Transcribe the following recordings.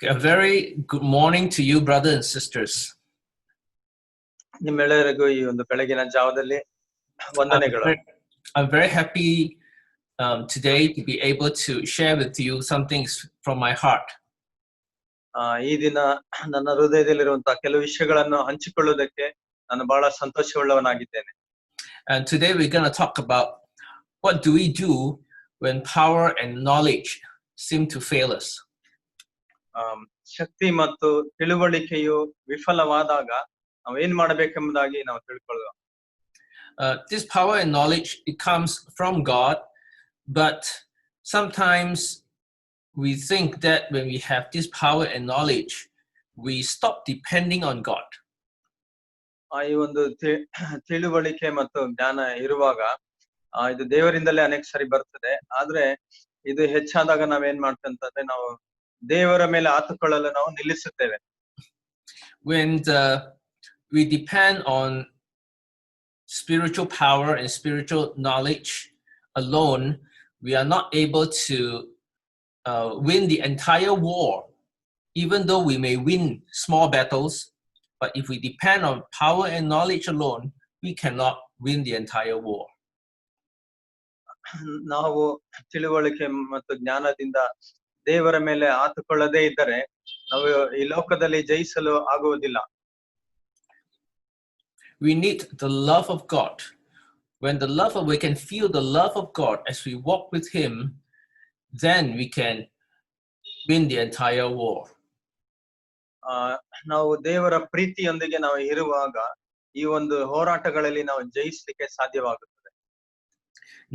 A very good morning to you, brothers and sisters. ನಿಮ್ಮೆಲ್ಲರಿಗೂ ಈ ಒಂದು ಬೆಳಗಿನ ಜಾವದಲ್ಲಿ ವಂದನೆಗಳು. I'm very happy today to be able to share with you some things from my heart. ಈ ದಿನ ನನ್ನ ಹೃದಯದಲ್ಲಿರುವಂತಹ ಕೆಲವು ವಿಷಯಗಳನ್ನು ಹಂಚಿಕೊಳ್ಳುವುದಕ್ಕೆ ನಾನು ಬಹಳ ಸಂತೋಷವುಳ್ಳವನಾಗಿದ್ದೇನೆ. And today we're going to talk about what do we do when power and knowledge seem to fail us. ಶಕ್ತಿ ಮತ್ತು ತಿಳುವಳಿಕೆಯು ವಿಫಲವಾದಾಗ ನಾವು ಏನು ಮಾಡಬೇಕೆಂಬುದಾಗಿ ನಾವು ತಿಳ್ಕೊಳ್ಳೋಣ. This power and knowledge, it comes from God, but sometimes we think that when we have this power and knowledge, we stop depending on God. ಈ ಒಂದು ತಿಳುವಳಿಕೆ ಮತ್ತು ಜ್ಞಾನ ಇರುವಾಗ ಇದು ದೇವರಿಂದಲೇ ಅನೇಕ ಸರಿ ಬರ್ತದೆ. ಆದ್ರೆ ಇದು ಹೆಚ್ಚಾದಾಗ ನಾವೇನ್ ಮಾಡ್ತೇವೆ ಅಂತಂದ್ರೆ ನಾವು ದೇವರ ಮೇಲೆ ಆತುಕೊಳ್ಳಲು ನಾವು ನಿಲ್ಲಿಸುತ್ತೇವೆ. When we depend on spiritual power and spiritual knowledge alone, we are not able to win the entire war, even though we may win small battles. But if we depend on power and knowledge alone, we cannot win the entire war. ನಾವು ತಿಳುವಳಿಕೆ ಮತ್ತು ಜ್ಞಾನದಿಂದ ದೇವರ ಮೇಲೆ ಆತುಕೊಳ್ಳದೇ ಇದ್ದರೆ ನಾವು ಈ ಲೋಕದಲ್ಲಿ ಜಯಿಸಲು ಆಗುವುದಿಲ್ಲ. We need the love of God. When we can feel the love of God as we walk with Him, then we can win the entire war. ನಾವು ದೇವರ ಪ್ರೀತಿಯೊಂದಿಗೆ ನಾವು ಇರುವಾಗ ಈ ಒಂದು ಹೋರಾಟಗಳಲ್ಲಿ ನಾವು ಜಯಿಸಲಿಕ್ಕೆ ಸಾಧ್ಯವಾಗುತ್ತದೆ.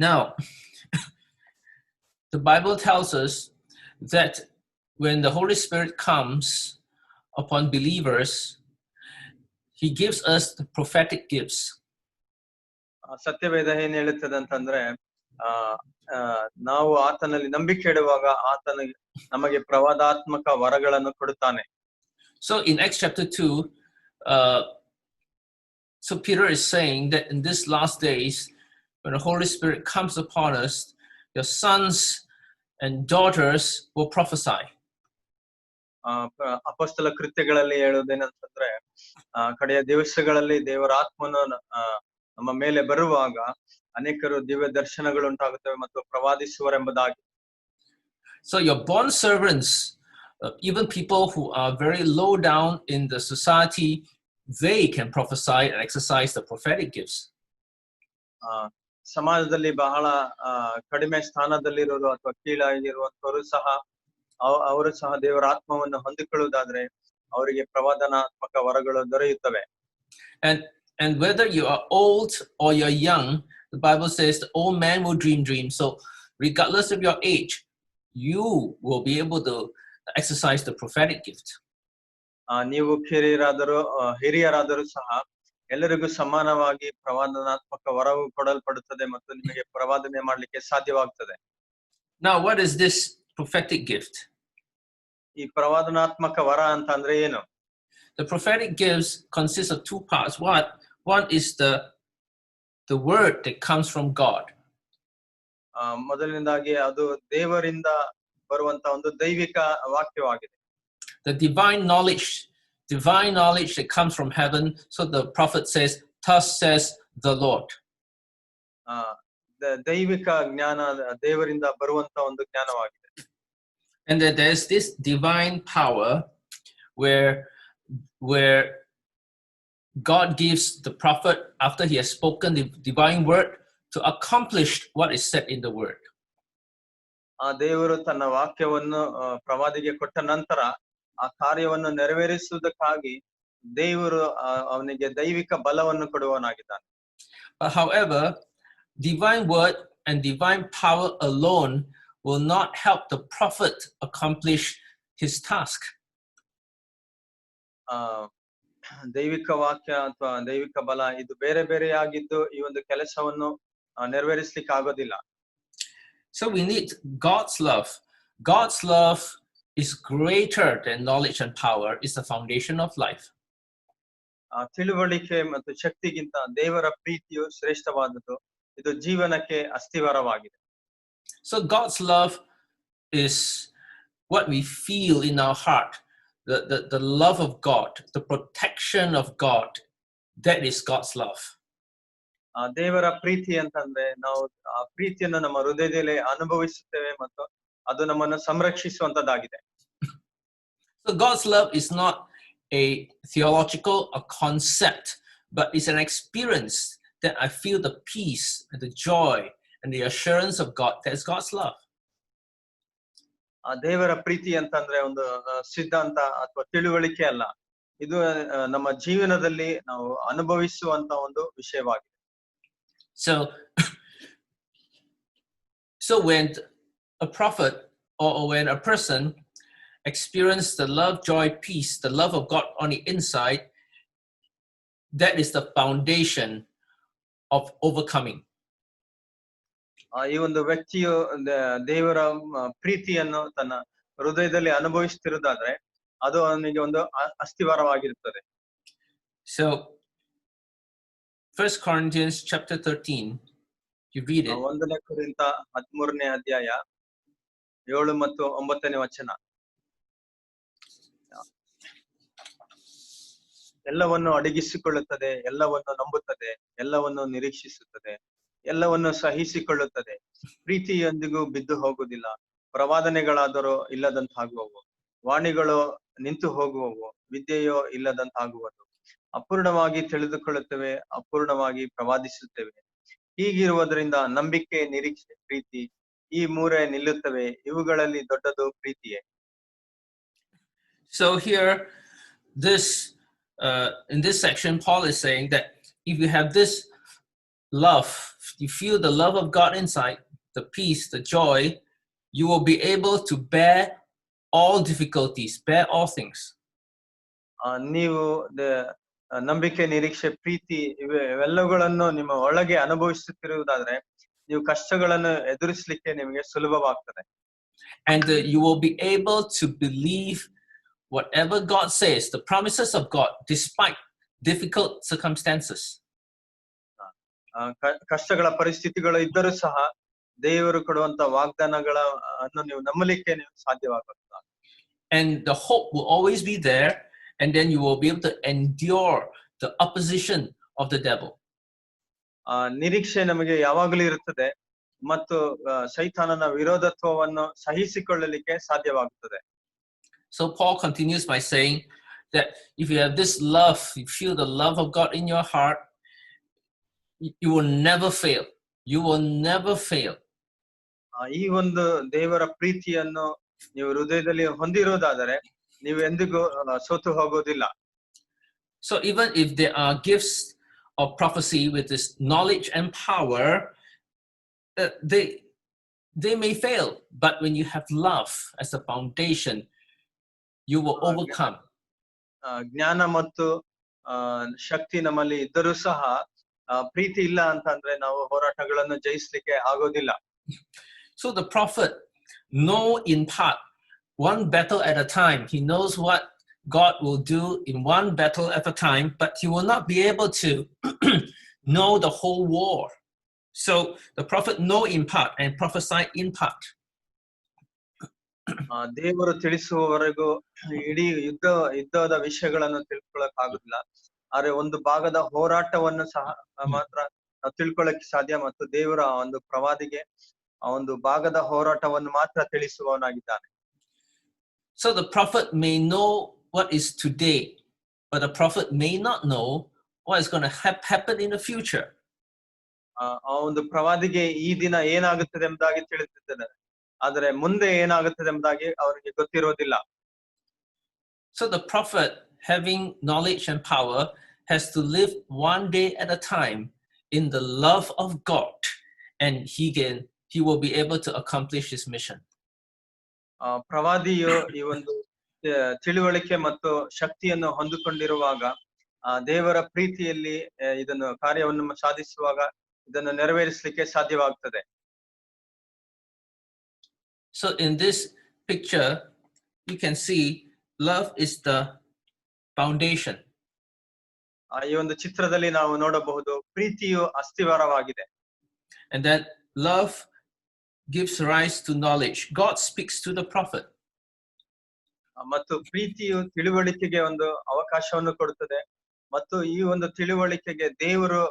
Now, the Bible tells us that when the Holy Spirit comes upon believers, He gives us the prophetic gifts. ಸತ್ಯವೇದ ಏನ್ ಹೇಳುತ್ತದೆ ಅಂತಂದ್ರೆ ನಾವು ಆತನಲ್ಲಿ ನಂಬಿಕೆ ಇಡುವಾಗ ಆತನ ನಮಗೆ ಪ್ರವಾದಾತ್ಮಕ ವರಗಳನ್ನು ಕೊಡುತ್ತಾನೆ. So in Acts chapter 2, so Peter is saying that in these last days, when the Holy Spirit comes upon us, your sons and daughters will prophesy. ಅಪೊಸ್ತಲ ಕೃತ್ಯಗಳಲ್ಲಿ ಹೇಳುವುದೇನಂತಂದ್ರೆ ಕಡೆಯ ದಿವಸಗಳಲ್ಲಿ ದೇವರ ಆತ್ಮನು ನಮ್ಮ ಮೇಲೆ ಬರುವಾಗ ಅನೇಕರು ದಿವ್ಯ ದರ್ಶನಗಳು ಉಂಟಾಗುತ್ತವೆ ಮತ್ತು ಪ್ರವಾದಿಸುವರೆಂಬುದಾಗಿ. So your bond servants, even people who are very low down in the society, they can prophesy and exercise the prophetic gifts. ಸಮಾಜದಲ್ಲಿ ಬಹಳ ಕಡಿಮೆ ಸ್ಥಾನದಲ್ಲಿರೋರು ಅಥವಾ ಕೀಳಾಗಿರುವಂತವರು ಸಹ ಅವರು ಸಹ ದೇವರ ಆತ್ಮವನ್ನು ಹೊಂದಿಕೊಳ್ಳುವುದಾದ್ರೆ ಅವರಿಗೆ ಪ್ರವಾದನಾತ್ಮಕ ವರಗಳು ದೊರೆಯುತ್ತವೆ. And whether you are old or you're young, the Bible says the old man will dream dreams. So regardless of your age, you will be able to exercise the prophetic gift. ನೀವು ಹಿರಿಯರಾದರೂ ಸಹ ಎಲ್ಲರಿಗೂ ಸಮಾನವಾಗಿ ಪ್ರವಾದನಾತ್ಮಕ ವರವು ಕೊಡಲ್ಪಡುತ್ತದೆ ಮತ್ತು ನಿಮಗೆ ಪ್ರವಾದನೆ ಮಾಡಲಿಕ್ಕೆ ಸಾಧ್ಯವಾಗುತ್ತದೆ. Now, what is this prophetic gift? ಈ ಪ್ರವಾದನಾತ್ಮಕ ವರ ಅಂತ ಅಂದ್ರೆ ಏನು? The prophetic gifts consist of two parts. One is the word that comes from God. ಮೊದಲನೇದಾಗಿ ಅದು ದೇವರಿಂದ ಬರುವಂತ ಒಂದು ದೈವಿಕ ವಾಕ್ಯವಾಗಿದೆ. The divine knowledge that comes from heaven. So the prophet says, "Thus says the Lord." ದೈವಿಕ ಜ್ಞಾನ ದೇವರಿಂದ ಬರುವಂತ ಒಂದು ಜ್ಞಾನವಾಗಿದೆ. And then there's this divine power where God gives the prophet, after he has spoken the divine word, to accomplish what is said in the word. ದೇವರು ತನ್ನ ವಾಕ್ಯವನ್ನು ಪ್ರವಾದಿಗೆ ಕೊಟ್ಟ ನಂತರ ಆ ಕಾರ್ಯವನ್ನು ನೆರವೇರಿಸುವುದಕ್ಕಾಗಿ ದೇವರು ಅವನಿಗೆ ದೈವಿಕ ಬಲವನ್ನು ಕೊಡುವವನಾಗಿದ್ದಾನೆ. However, divine word and divine power alone will not help the prophet accomplish his task. ದೈವಿಕ ವಾಕ್ಯ ಅಥವಾ ದೈವಿಕ ಬಲ ಇದು ಬೇರೆ ಬೇರೆಯಾಗಿದ್ದು ಈ ಒಂದು ಕೆಲಸವನ್ನು ನೆರವೇರಿಸಲಿಕ್ಕೆ ಆಗೋದಿಲ್ಲ. So we need God's love. God's love is greater than knowledge and power. It's the foundation of life. ತಿಳುವಳಿಕೆ ಮತ್ತು ಶಕ್ತಿಗಿಂತ ದೇವರ ಪ್ರೀತಿಯು ಶ್ರೇಷ್ಠವಾದದ್ದು. ಇದು ಜೀವನಕ್ಕೆ ಅಸ್ಥಿವಾರವಾಗಿದೆ. So God's love is what we feel in our heart, the love of God, the protection of God, that is God's love. ದೇವರ ಪ್ರೀತಿ ಅಂತಂದ್ರೆ ನಾವು ಆ ಪ್ರೀತಿಯನ್ನು ನಮ್ಮ ಹೃದಯದಲ್ಲಿ ಅನುಭವಿಸುತ್ತೇವೆ ಮತ್ತು ಅದು ನಮ್ಮನ್ನು ಸಂರಕ್ಷಿಸುವಂತದ್ದಾಗಿದೆ. So God's love is not a theological a concept, but it's an experience that I feel the peace and the joy and the assurance of God. That's God's love. ಆ ದೇವರ ಪ್ರೀತಿ ಅಂತಂದ್ರೆ ಒಂದು ಸಿದ್ಧಾಂತ ಅಥವಾ ತಿಳುವಳಿಕೆ ಅಲ್ಲ, ಇದು ನಮ್ಮ ಜೀವನದಲ್ಲಿ ನಾವು ಅನುಭವಿಸುವಂತ ಒಂದು ವಿಷಯವಾಗಿದೆ. So when a prophet or when a person experience the love, joy, peace, the love of God on the inside, that is the foundation of overcoming. ಈ ಒಂದು ವ್ಯಕ್ತಿಯು ದೇವರ ಪ್ರೀತಿಯನ್ನು ತನ್ನ ಹೃದಯದಲ್ಲಿ ಅನುಭವಿಸುತ್ತಿರುವುದಾದ್ರೆ ಅದು ಅವನಿಗೆ ಒಂದು ಅಸ್ತಿವಾರವಾಗಿರುತ್ತದೆ. So 1 Corinthians chapter 13, you read it. 1 ಕೊರಿಂಥ 13ನೇ ಅಧ್ಯಾಯ 7 ಮತ್ತು 9ನೇ ವಚನ. ಎಲ್ಲವನ್ನು ಅಡಗಿಸಿಕೊಳ್ಳುತ್ತದೆ, ಎಲ್ಲವನ್ನು ನಂಬುತ್ತದೆ, ಎಲ್ಲವನ್ನು ನಿರೀಕ್ಷಿಸುತ್ತದೆ, ಎಲ್ಲವನ್ನು ಸಹಿಸಿಕೊಳ್ಳುತ್ತದೆ. ಪ್ರೀತಿಯೊಂದಿಗೂ ಬಿದ್ದು ಹೋಗುವುದಿಲ್ಲ. ಪ್ರವಾದನೆಗಳಾದರೂ ಇಲ್ಲದಂತಾಗುವವು, ವಾಣಿಗಳು ನಿಂತು ಹೋಗುವವು, ವಿದ್ಯೆಯೋ ಇಲ್ಲದಂತಾಗುವುದು. ಅಪೂರ್ಣವಾಗಿ ತಿಳಿದುಕೊಳ್ಳುತ್ತೇವೆ, ಅಪೂರ್ಣವಾಗಿ ಪ್ರವಾದಿಸುತ್ತೇವೆ. ಹೀಗಿರುವುದರಿಂದ ನಂಬಿಕೆ, ನಿರೀಕ್ಷೆ, ಪ್ರೀತಿ ಈ ಮೂರೇ ನಿಲ್ಲುತ್ತವೆ. ಇವುಗಳಲ್ಲಿ ದೊಡ್ಡದು ಪ್ರೀತಿಯೇ. So here, in this section, Paul is saying that if you have this love, you feel the love of God inside, the peace, the joy, you will be able to bear all difficulties, bear all things. ನೀವು ನಂಬಿಕೆ, ನಿರೀಕ್ಷೆ, ಪ್ರೀತಿ ಇವೆಲ್ಲಗಳನ್ನು ನಿಮ್ಮ ಒಳಗೆ ಅನುಭವಿಸುತ್ತಿರುವುದಾದ್ರೆ ನೀವು ಕಷ್ಟಗಳನ್ನು ಎದುರಿಸಲಿಕ್ಕೆ ನಿಮಗೆ ಸುಲಭವಾಗ್ತದೆ. And you will be able to believe whatever God says, the promises of God, despite difficult circumstances. ಕಷ್ಟಗಳ ಪರಿಸ್ಥಿತಿಗಳು ಇದ್ದರೂ ಸಹ ದೇವರು ಕೊಡುವಂತ ವಾಗ್ದಾನಗಳನ್ನು ನೀವು ನಂಬಲಿಕ್ಕೆ ನೀವು ಸಾಧ್ಯವಾಗುತ್ತದೆ. And the hope will always be there, and then you will be able to endure the opposition of the devil. ನಿರೀಕ್ಷೆ ನಮಗೆ ಯಾವಾಗಲೂ ಇರುತ್ತದೆ ಮತ್ತು ಸೈತಾನನ ವಿರೋಧತ್ವವನ್ನು ಸಹಿಸಿಕೊಳ್ಳಲಿಕ್ಕೆ ಸಾಧ್ಯವಾಗುತ್ತದೆ. So Paul continues by saying that if you have this love, you feel the love of God in your heart, you will never fail. You will never fail. ಈ ಒಂದು ದೇವರ ಪ್ರೀತಿಯನ್ನು ನೀವು ಹೃದಯದಲ್ಲಿ ಹೊಂದಿರುವುದಾದರೆ ನೀವು ಎಂದಿಗೂ ಸೋತು ಹೋಗೋದಿಲ್ಲ. So even if there are gifts of prophecy with this knowledge and power, they may fail. But when you have love as a foundation, you will overcome. ಜ್ಞಾನ ಮತ್ತು ಶಕ್ತಿ ನಮ್ಮಲ್ಲಿ ಇದ್ದರೂ ಸಹ ಪ್ರೀತಿ ಇಲ್ಲ ಅಂತಂದ್ರೆ ನಾವು ಹೋರಾಟಗಳನ್ನು ಜಯಿಸಲಿಕ್ಕೆ ಆಗೋದಿಲ್ಲ. So the prophet know in part, one battle at a time. He knows what God will do in one battle at a time, but he will not be able to know the whole war. So the prophet know in part and prophesy in part. ದೇವರು ತಿಳಿಸುವವರೆಗೂ ಇಡೀ ಯುದ್ಧದ ವಿಷಯಗಳನ್ನು ತಿಳ್ಕೊಳ್ಳಕ್ ಆಗುದಿಲ್ಲ. ಆದ್ರೆ ಒಂದು ಭಾಗದ ಹೋರಾಟವನ್ನು ಸಹ ಮಾತ್ರ ತಿಳ್ಕೊಳ್ಳಕ್ಕೆ ಸಾಧ್ಯ ಮತ್ತು ದೇವರ ಒಂದು ಪ್ರವಾದಿಗೆ ಆ ಒಂದು ಭಾಗದ ಹೋರಾಟವನ್ನು ಮಾತ್ರ ತಿಳಿಸುವವನಾಗಿದ್ದಾನೆ. So the prophet may know what is today, but the prophet may not know what is going to happen in the future. ಆ ಒಂದು ಪ್ರವಾದಿಗೆ ಈ ದಿನ ಏನಾಗುತ್ತದೆ ಎಂಬುದಾಗಿ ತಿಳಿದಿದ್ದಾನೆ, ಆದರೆ ಮುಂದೆ ಏನಾಗುತ್ತದೆ ಎಂಬುದಾಗಿ ಅವರಿಗೆ ಗೊತ್ತಿರೋದಿಲ್ಲ. So the prophet, having knowledge and power, has to live one day at a time in the love of God, and he will be able to accomplish his mission. ಪ್ರವಾದಿಯು ಈ ಒಂದು ತಿಳುವಳಿಕೆ ಮತ್ತು ಶಕ್ತಿಯನ್ನು ಹೊಂದಿಕೊಂಡಿರುವಾಗ ದೇವರ ಪ್ರೀತಿಯಲ್ಲಿ ಇದನ್ನು ಕಾರ್ಯವನ್ನು ಸಾಧಿಸುವಾಗ ಇದನ್ನು ನೆರವೇರಿಸಲಿಕ್ಕೆ ಸಾಧ್ಯವಾಗುತ್ತದೆ. So in this picture, you can see love is the foundation. ಈ ಒಂದು ಚಿತ್ರದಲ್ಲಿ ನಾವು ನೋಡಬಹುದು ಪ್ರೀತಿಯು ಅಸ್ತಿವಾರವಾಗಿದೆ. And that love gives rise to knowledge. God speaks to the prophet. ಮತ್ತು ಪ್ರೀತಿಯು ತಿಳುವಳಿಕೆಗೆ ಒಂದು ಅವಕಾಶವನ್ನು ಕೊಡುತ್ತದೆ ಮತ್ತು ಈ ಒಂದು ತಿಳುವಳಿಕೆಗೆ ದೇವರು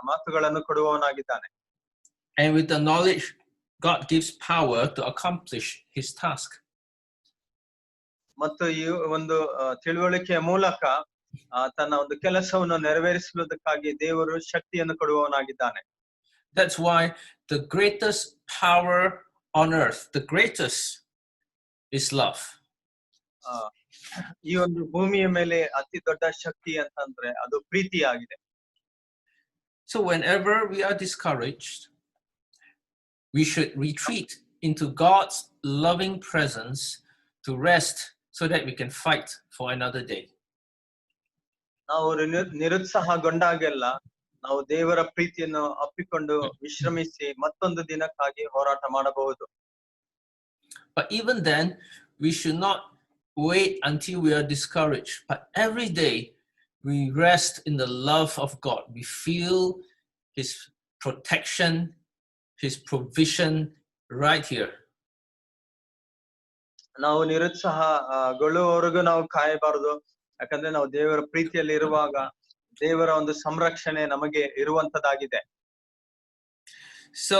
ಮಾತುಗಳನ್ನು ಕೊಡುವವನಾಗಿದ್ದಾನೆ. And with the knowledge, God gives power to accomplish his task. ಮತ್ತು ಈ ಒಂದು ತಿಳುವಳಿಕೆಯ ಮೂಲಕ ತನ್ನ ಒಂದು ಕೆಲಸವನ್ನು ನೆರವೇರಿಸುವುದಕ್ಕಾಗಿ ದೇವರು ಶಕ್ತಿಯನ್ನು ಕೊಡುವವನಾಗಿದ್ದಾನೆ. That's why the greatest power on earth, the greatest, is love. ಈ ಒಂದು ಭೂಮಿಯ ಮೇಲೆ ಅತಿ ದೊಡ್ಡ ಶಕ್ತಿ ಅಂತಂದ್ರೆ ಅದು ಪ್ರೀತಿಯಾಗಿದೆ. So whenever we are discouraged, we should retreat into God's loving presence to rest so that we can fight for another day. ನಾವು ನಿರುತ್ಸಾಹಗೊಂಡಾಗೆಲ್ಲ ನಾವು ದೇವರ ಪ್ರೀತಿಯನ್ನು ಅಪ್ಪಿಕೊಂಡು ವಿಶ್ರಮಿಸಿ ಮತ್ತೊಂದು ದಿನಕ್ಕಾಗಿ ಹೋರಾಟ ಮಾಡಬಹುದು. But even then, we should not wait until we are discouraged. But every day, we rest in the love of God. We feel his protection, his provision right here. ನಾವು ನಿರುತ್ಸಾಹಗೊಳ್ಳುವವರೆಗೂ ನಾವು ಕಾಯಬಾರದು. ಯಾಕಂದ್ರೆ ನಾವು ದೇವರ ಪ್ರೀತಿಯಲ್ಲಿ ಇರುವಾಗ ದೇವರ ಒಂದು ಸಂರಕ್ಷಣೆ ನಮಗೆ ಇರುವಂತದ್ದಾಗಿದೆ. So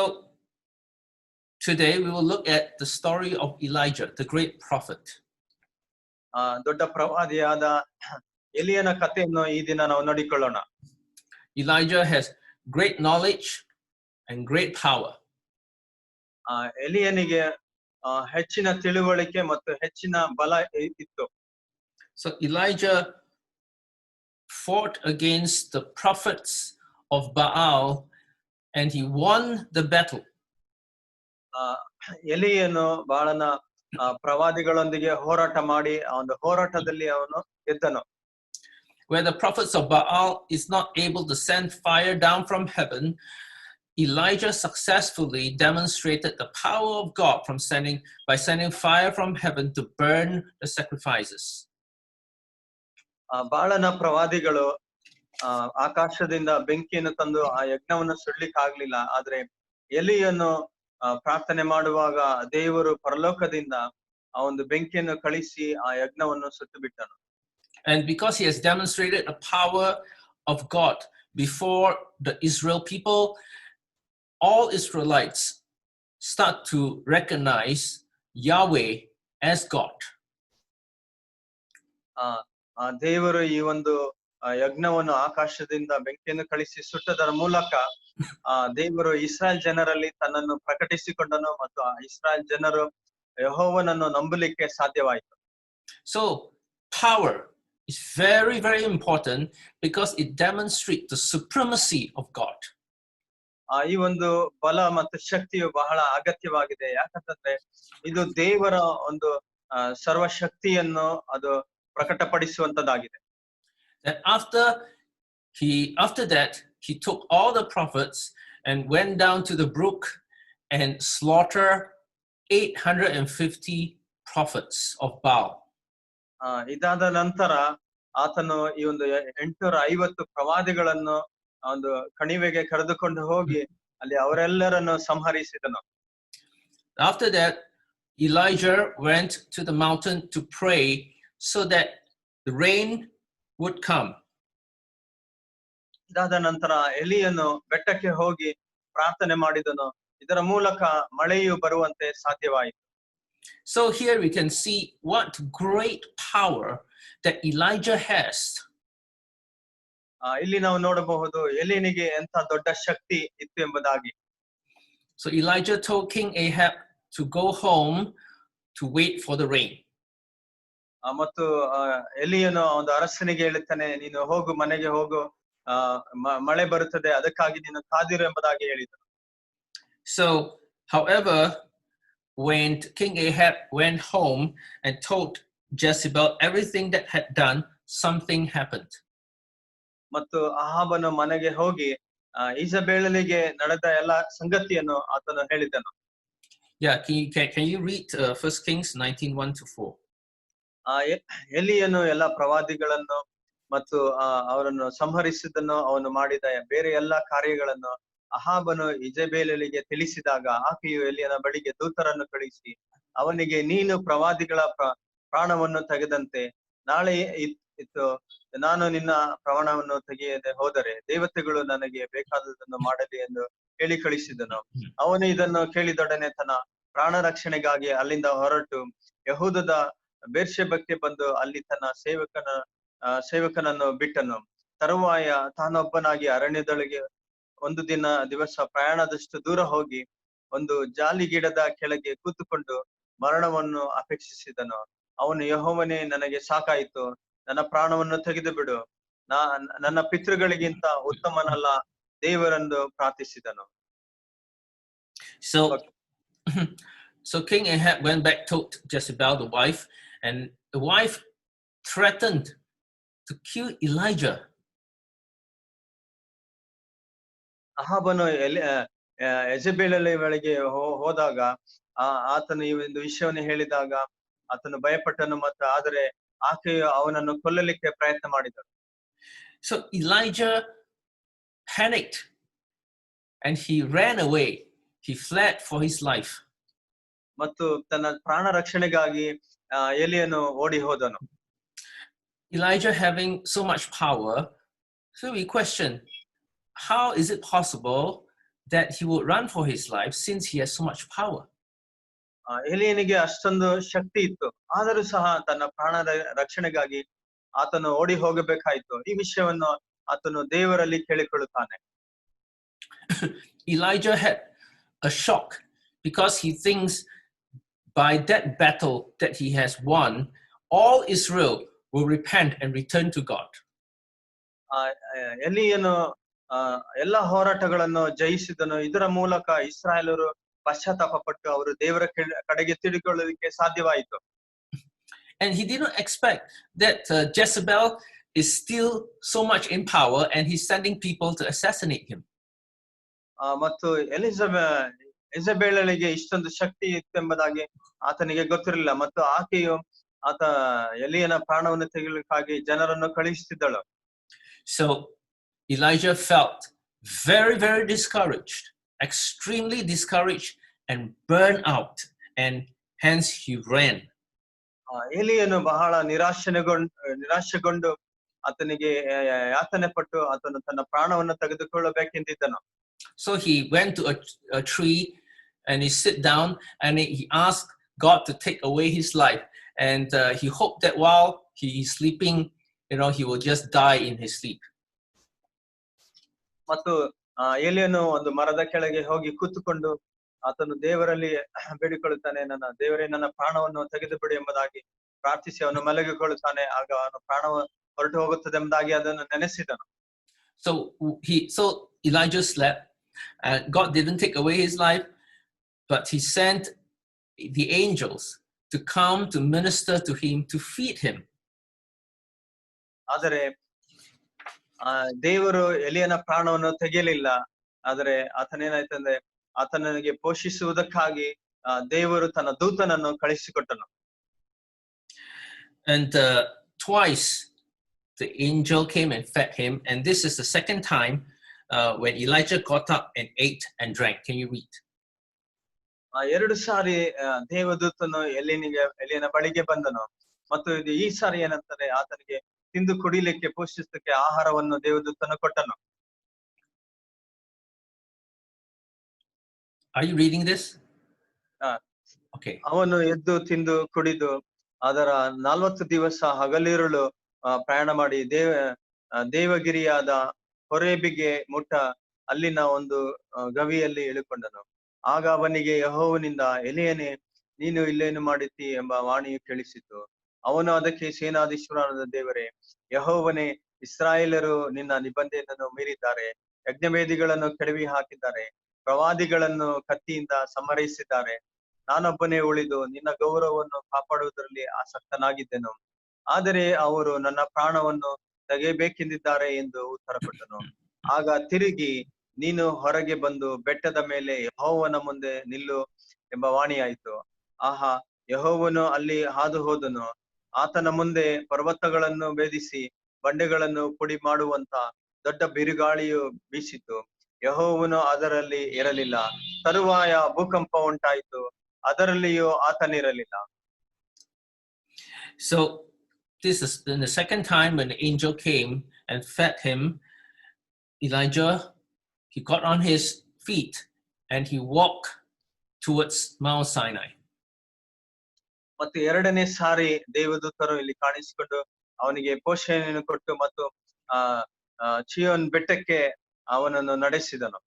today we will look at the story of Elijah, the great prophet. ದೊಡ್ಡ ಪ್ರವಾದಿಯಾದ ಎಲಿಯನ ಕಥೆಯನ್ನು ಈ ದಿನ ನಾವು ನೋಡಿಕೊಳ್ಳೋಣ. Elijah has great knowledge and great power. ಎಲಿಯನಿಗೆ ಹೆಚ್ಚಿನ ತಿಳುವಳಿಕೆ ಮತ್ತು ಹೆಚ್ಚಿನ ಬಲ ಇತ್ತು. So Elijah fought against the prophets of Baal and he won the battle. ಎಲಿಯನು ಬಾಳನ ಪ್ರವಾದಿಗಳೊಂದಿಗೆ ಹೋರಾಟ ಮಾಡಿ ಒಂದು ಹೋರಾಟದಲ್ಲಿ ಅವನು ಗೆದ್ದನು. Where the prophets of Baal is not able to send fire down from heaven, Elijah successfully demonstrated the power of God by sending fire from heaven to burn the sacrifices. ಬಾಳನ ಪ್ರವಾದಿಗಳು ಆಕಾಶದಿಂದ ಬೆಂಕಿಯನ್ನು ತಂದು ಆ ಯಜ್ಞವನ್ನು ಸುಡ್ಲಿಕ್ಕಾಗ್ಲಿಲ್ಲ. ಆದ್ರೆ ಎಲಿಯನ್ನು ಪ್ರಾರ್ಥನೆ ಮಾಡುವಾಗ ದೇವರು ಪರಲೋಕದಿಂದ ಆ ಒಂದು ಬೆಂಕಿಯನ್ನು ಕಳಿಸಿ ಆ ಯಜ್ಞವನ್ನು ಸುಟ್ಟು ಬಿಟ್ಟನು. And because he has demonstrated the power of God before the Israel people, all Israelites start to recognize Yahweh as God. ದೇವರು ಈ ಒಂದು ಯಜ್ಞವನ್ನು ಆಕಾಶದಿಂದ ಬೆಂಕಿಯನ್ನು ಕಳಿಸಿ ಸುಟ್ಟದರ ಮೂಲಕ ದೇವರು ಇಸ್ರಾಯೇಲ್ ಜನರಲ್ಲಿ ತನ್ನನ್ನು ಪ್ರಕಟಿಸಿಕೊಂಡನು ಮತ್ತು ಆ ಇಸ್ರಾಯೇಲ್ ಜನರು ಯೆಹೋವನನ್ನು ನಂಬಲಿಕ್ಕೆ ಸಾಧ್ಯವಾಯಿತು. So power is very, very important because it demonstrates the supremacy of God. ಈ ಒಂದು ಬಲ ಮತ್ತು ಶಕ್ತಿಯು ಬಹಳ ಅಗತ್ಯವಾಗಿದೆ. ಯಾಕಂತಂದ್ರೆ ಇದು ದೇವರ ಒಂದು ಸರ್ವಶಕ್ತಿಯನ್ನು ಅದು ಪ್ರಕಟಪಡಿಸುವಂತದ್ದಾಗಿದೆ. And after that, he took all the prophets and went down to the brook and slaughtered 850 prophets of Baal. ಇದಾದ ನಂತರ ಆತನು ಈ ಒಂದು 850 ಪ್ರವಾದಿಗಳನ್ನು ಒಂದು ಕಣಿವೆಗೆ ಕರೆದುಕೊಂಡು ಹೋಗಿ ಅಲ್ಲಿ ಅವರೆಲ್ಲರನ್ನು ಸಂಹರಿಸಿದನು. After that, Elijah went to the mountain to pray so that the rain would come. ಇದಾದ ನಂತರ ಎಲಿಯನು ಬೆಟ್ಟಕ್ಕೆ ಹೋಗಿ ಪ್ರಾರ್ಥನೆ ಮಾಡಿದನು. ಇದರ ಮೂಲಕ ಮಳೆಯು ಬರುವಂತೆ ಸಾಧ್ಯವಾಯಿತು. So here we can see what great power that Elijah has. ಇಲ್ಲಿ ನಾವು ನೋಡಬಹುದು ಎಲಿಯನಿಗೆ ಎಂತ ದೊಡ್ಡ ಶಕ್ತಿ ಇತ್ತು ಎಂಬುದಾಗಿ. So Elijah told King Ahab to go home to wait for the rain. ಮತ್ತು ಎಲಿಯನು ಒಂದು ಅರಸನಿಗೆ ಹೇಳುತ್ತಾನೆ, ನೀನು ಹೋಗು, ಮನೆಗೆ ಹೋಗು, ಮಳೆ ಬರುತ್ತದೆ, ಅದಕ್ಕಾಗಿ ನೀನು ಕಾದಿರು ಎಂಬುದಾಗಿ ಹೇಳಿದನು. So however, when King Ahab went home and told Jezebel everything that had done, something happened. ಮತ್ತು ಅಹಾಬನು ಮನೆಗೆ ಹೋಗಿ ಈಜಬೇಳನಿಗೆ ನಡೆದ ಎಲ್ಲ ಸಂಗತಿಯನ್ನು ಆತನು ಹೇಳಿದನು. Yeah, can you read 1 Kings 19:1-4? ಎಲಿಯನು ಎಲ್ಲ ಪ್ರವಾದಿಗಳನ್ನು ಮತ್ತು ಅವರನ್ನು ಸಂಹರಿಸಿದನ್ನು ಅವನು ಮಾಡಿದ ಬೇರೆ ಎಲ್ಲಾ ಕಾರ್ಯಗಳನ್ನು ಅಹಾಬನು ಇಜಬೇಲಳಿಗೆ ತಿಳಿಸಿದಾಗ ಆಕೆಯು ಎಲಿಯನ ಬಳಿಗೆ ದೂತರನ್ನು ಕಳಿಸಿ ಅವನಿಗೆ, ನೀನು ಪ್ರವಾದಿಗಳ ಪ್ರಾಣವನ್ನು ತೆಗೆದಂತೆ ನಾಳೆ ಇತ್ತು ನಾನು ನಿನ್ನ ಪ್ರಾಣವನ್ನು ತೆಗೆಯದೆ ಹೋದರೆ ದೇವತೆಗಳು ನನಗೆ ಬೇಕಾದದನ್ನು ಮಾಡಲಿ ಎಂದು ಹೇಳಿ ಕಳಿಸಿದನು. ಅವನು ಇದನ್ನು ಕೇಳಿದೊಡನೆ ತನ್ನ ಪ್ರಾಣ ರಕ್ಷಣೆಗಾಗಿ ಅಲ್ಲಿಂದ ಹೊರಟು ಯಹೂದದ ಬೇರ್ಷೆಬಕ್ಕೆ ಬಂದು ಅಲ್ಲಿ ತನ್ನ ಸೇವಕನನ್ನು ಬಿಟ್ಟನು. ತರುವಾಯ ತಾನೊಬ್ಬನಾಗಿ ಅರಣ್ಯದೊಳಗೆ ಒಂದು ದಿವಸ ಪ್ರಯಾಣದಷ್ಟು ದೂರ ಹೋಗಿ ಒಂದು ಜಾಲಿ ಗಿಡದ ಕೆಳಗೆ ಕೂತುಕೊಂಡು ಮರಣವನ್ನು ಅಪೇಕ್ಷಿಸಿದನು. ಅವನು ಯೆಹೋವನೇ, ನನಗೆ ಸಾಕಾಯಿತು, ನನ್ನ ಪ್ರಾಣವನ್ನು ತೆಗೆದು ಬಿಡು, ನನ್ನ ಪಿತೃಗಳಿಗಿಂತ ಉತ್ತಮನಲ್ಲ ದೇವರೆಂದು ಪ್ರಾರ್ಥಿಸಿದನು. So King Ahab went back, told Jezebel, the wife, and the wife threatened to kill Elijah. ಅಹಾಬನು ಯೆಜೆಬೇಲಳ ಬಳಿಗೆ ಹೋದಾಗ ಆತನು ಈ ಒಂದು ವಿಷಯವನ್ನು ಹೇಳಿದಾಗ ಆತನು ಭಯಪಟ್ಟನು, ಮತ್ತು ಆದರೆ ಆಕೆಯು ಅವನನ್ನು ಕೊಲ್ಲಲಿಕ್ಕೆ ಪ್ರಯತ್ನ ಮಾಡಿದಳು. So Elijah panicked and he ran away. He fled for his life. ಮತ್ತು ತನ್ನ ಪ್ರಾಣ ರಕ್ಷಣೆಗಾಗಿ ಎಲಿಯನು ಓಡಿ ಹೋದನು. Elijah having so much power, so we question, how is it possible that he would run for his life since he has so much power? ಎಲಿಯನಿಗೆ ಅಷ್ಟೊಂದು ಶಕ್ತಿ ಇತ್ತು, ಆದರೂ ಸಹ ತನ್ನ ಪ್ರಾಣದ ರಕ್ಷಣೆಗಾಗಿ ಆತನು ಓಡಿ ಹೋಗಬೇಕಾಯಿತು. ಈ ವಿಷಯವನ್ನು ಆತನು ದೇವರಲ್ಲಿ ಕೇಳಿಕೊಳ್ಳುತ್ತಾನೆ. Elijah had a shock because he thinks by that battle that he has won, all Israel will repent and return to God. ಎಲಿಯನು ಎಲ್ಲ ಹೋರಾಟಗಳನ್ನು ಜಯಿಸಿದನು. ಇದರ ಮೂಲಕ ಇಸ್ರಾಯೇಲರು ಪಶ್ಚಾತ್ತಾಪ ಪಟ್ಟು ಅವರು ದೇವರ ಕಡೆಗೆ ತಿರುಗಿಕೊಳ್ಳಲಿಕ್ಕೆ ಸಾಧ್ಯವಾಯಿತು. And he did not expect that Jezebel is still so much in power and he's sending people to assassinate him. ಮತ್ತು ಯೆಜೆಬೇಲಳಿಗೆ ಇಷ್ಟೊಂದು ಶಕ್ತಿ ಇತ್ತೆಂಬುದಾಗಿ ಆತನಿಗೆ ಗೊತ್ತಿರಲಿಲ್ಲ, ಮತ್ತು ಆಕೆಯು ಎಲಿಯನ ಪ್ರಾಣವನ್ನು ತೆಗೆಯಲಿಕ್ಕಾಗಿ ಜನರನ್ನು ಕಳುಹಿಸುತ್ತಿದ್ದಳು. So Elijah felt very, very discouraged, extremely discouraged and burned out, and hence he ran. ಎಲಿಯನು ಬಹಳ ನಿರಾಶೆಗೊಂಡು ಆತನಿಗೆ ಯಾತನೆ ಪಟ್ಟು ಆತನು ತನ್ನ ಪ್ರಾಣವನ್ನು ತೆಗೆದುಕೊಳ್ಳಬೇಕೆಂದಿದ್ದನು. So he went to a tree and he sit down and he asked God to take away his life, and he hoped that while he is sleeping, he will just die in his sleep. ಮತ್ತು ಎಲಿಯನು ಒಂದು ಮರದ ಕೆಳಗೆ ಹೋಗಿ ಕೂತುಕೊಂಡು ಆತನು ದೇವರಲ್ಲಿ ಬೇಡಿಕೊಳ್ಳುತ್ತಾನೆ, ನನ್ನ ದೇವರೇ, ನನ್ನ ಪ್ರಾಣವನ್ನು ತೆಗೆದು ಬಿಡು ಎಂಬುದಾಗಿ ಪ್ರಾರ್ಥಿಸಿ ಅವನು ಮಲಗಿಕೊಳ್ಳುತ್ತಾನೆ. ಆಗ ಅವನ ಪ್ರಾಣ ಹೊರಟು ಹೋಗುತ್ತದೆ ಎಂಬುದಾಗಿ ಅದನ್ನು ನೆನೆಸಿದನು. So Elijah slept, and God didn't take away his life, but he sent the angels to come to minister to him, to feed him. ಆದರೆ ದೇವರು ಎಲಿಯನ ಪ್ರಾಣವನ್ನು ತೆಗೆಯಲಿಲ್ಲ. ಆದರೆ ಆತನೇನಾಯ್ತಂದ್ರೆ ಆತನಿಗೆ ಪೋಷಿಸುವುದಕ್ಕಾಗಿ ದೇವರು ತನ್ನ ದೂತನನ್ನು ಕಳಿಸಿಕೊಟ್ಟನು. And twice the angel came and fed him, and this is the second time when Elijah got up and ate and drank. Can you read? ಎರಡು ಸಾರಿ ದೇವದೂತನು ಎಲಿಯನ ಬಳಿಗೆ ಬಂದನು, ಮತ್ತು ಇದು ಈ ಸಾರಿ ಏನಂತಾರೆ, ಆತನಿಗೆ ತಿಂದು ಕುಡಿಲಿಕ್ಕೆ ಪೋಷಿಸಲಿಕ್ಕೆ ಆಹಾರವನ್ನು ದೇವದೂತನು ಕೊಟ್ಟನು. Are you reading this? Okay. ಅವನು ಎದ್ದು ತಿಂದು ಕುಡಿದು ಅದರ 40 ದಿವಸ ಹಗಲಿರುಳು ಪ್ರಯಾಣ ಮಾಡಿ ದೇವಗಿರಿಯಾದ ಹೊರೇಬಿಗೆ ಮುಟ್ಟ ಅಲ್ಲಿನ ಒಂದು ಗವಿಯಲ್ಲಿ ಇಳಿಕೊಂಡನು. ಆಗ ಅವನಿಗೆ ಯೆಹೋವನಿಂದ, ಎಲಿಯನೇ, ನೀನು ಇಲ್ಲೇನು ಮಾಡಿತಿ ಎಂಬ ವಾಣಿಯು ಕೇಳಿಸಿತು. ಅವನು ಅದಕ್ಕೆ, ಸೇನಾಧೀಶ್ವರನಾದ ದೇವರೇ, ಯೆಹೋವನೇ, ಇಸ್ರಾಯೇಲರು ನಿನ್ನ ನಿಬಂಧನೆಯನ್ನು ಮೀರಿದ್ದಾರೆ, ಯಜ್ಞವೇದಿಗಳನ್ನು ಕೆಡವಿ ಹಾಕಿದ್ದಾರೆ, ಪ್ರವಾದಿಗಳನ್ನು ಕತ್ತಿಯಿಂದ ಸಂಹರಿಸಿದ್ದಾರೆ. ನಾನೊಬ್ಬನೇ ಉಳಿದು ನಿನ್ನ ಗೌರವವನ್ನು ಕಾಪಾಡುವುದರಲ್ಲಿ ಆಸಕ್ತನಾಗಿದ್ದೆನು, ಆದರೆ ಅವರು ನನ್ನ ಪ್ರಾಣವನ್ನು ತೆಗೆಯಬೇಕೆಂದಿದ್ದಾರೆ ಎಂದು ಉತ್ತರ ಕೊಟ್ಟನು. ಆಗ ತಿರುಗಿ, ನೀನು ಹೊರಗೆ ಬಂದು ಬೆಟ್ಟದ ಮೇಲೆ ಯೆಹೋವನ ಮುಂದೆ ನಿಲ್ಲು ಎಂಬ ವಾಣಿಯಾಯಿತು. ಆಹಾ, ಯೆಹೋವನು ಅಲ್ಲಿ ಹಾದು ಹೋದನು. ಆತನ ಮುಂದೆ ಪರ್ವತಗಳನ್ನು ಭೇದಿಸಿ ಬಂಡೆಗಳನ್ನು ಪುಡಿ ಮಾಡುವಂತ ದೊಡ್ಡ ಬಿರುಗಾಳಿಯು ಬೀಸಿತು. ಯೆಹೋವನು ಅದರಲ್ಲಿ ಇರಲಿಲ್ಲ. ತರುವಾಯ ಭೂಕಂಪ ಉಂಟಾಯಿತು, ಅದರಲ್ಲಿಯೂ ಆತನಿರಲಿಲ್ಲ. So this is then the second time when the angel came and fed him. Elijah, he got on his feet and he walked towards Mount Sinai. ಮತ್ತು ಎರಡನೇ ಸಾರಿ ದೇವದೂತರು ಇಲ್ಲಿ ಕಾಣಿಸಿಕೊಂಡು ಅವನಿಗೆ ಪೋಷಣೆಯನ್ನು ಕೊಟ್ಟು ಮತ್ತು ಆ ಚಿಯೋನ್ ಬೆಟ್ಟಕ್ಕೆ ಅವನನ್ನು ನಡೆಸಿದನು.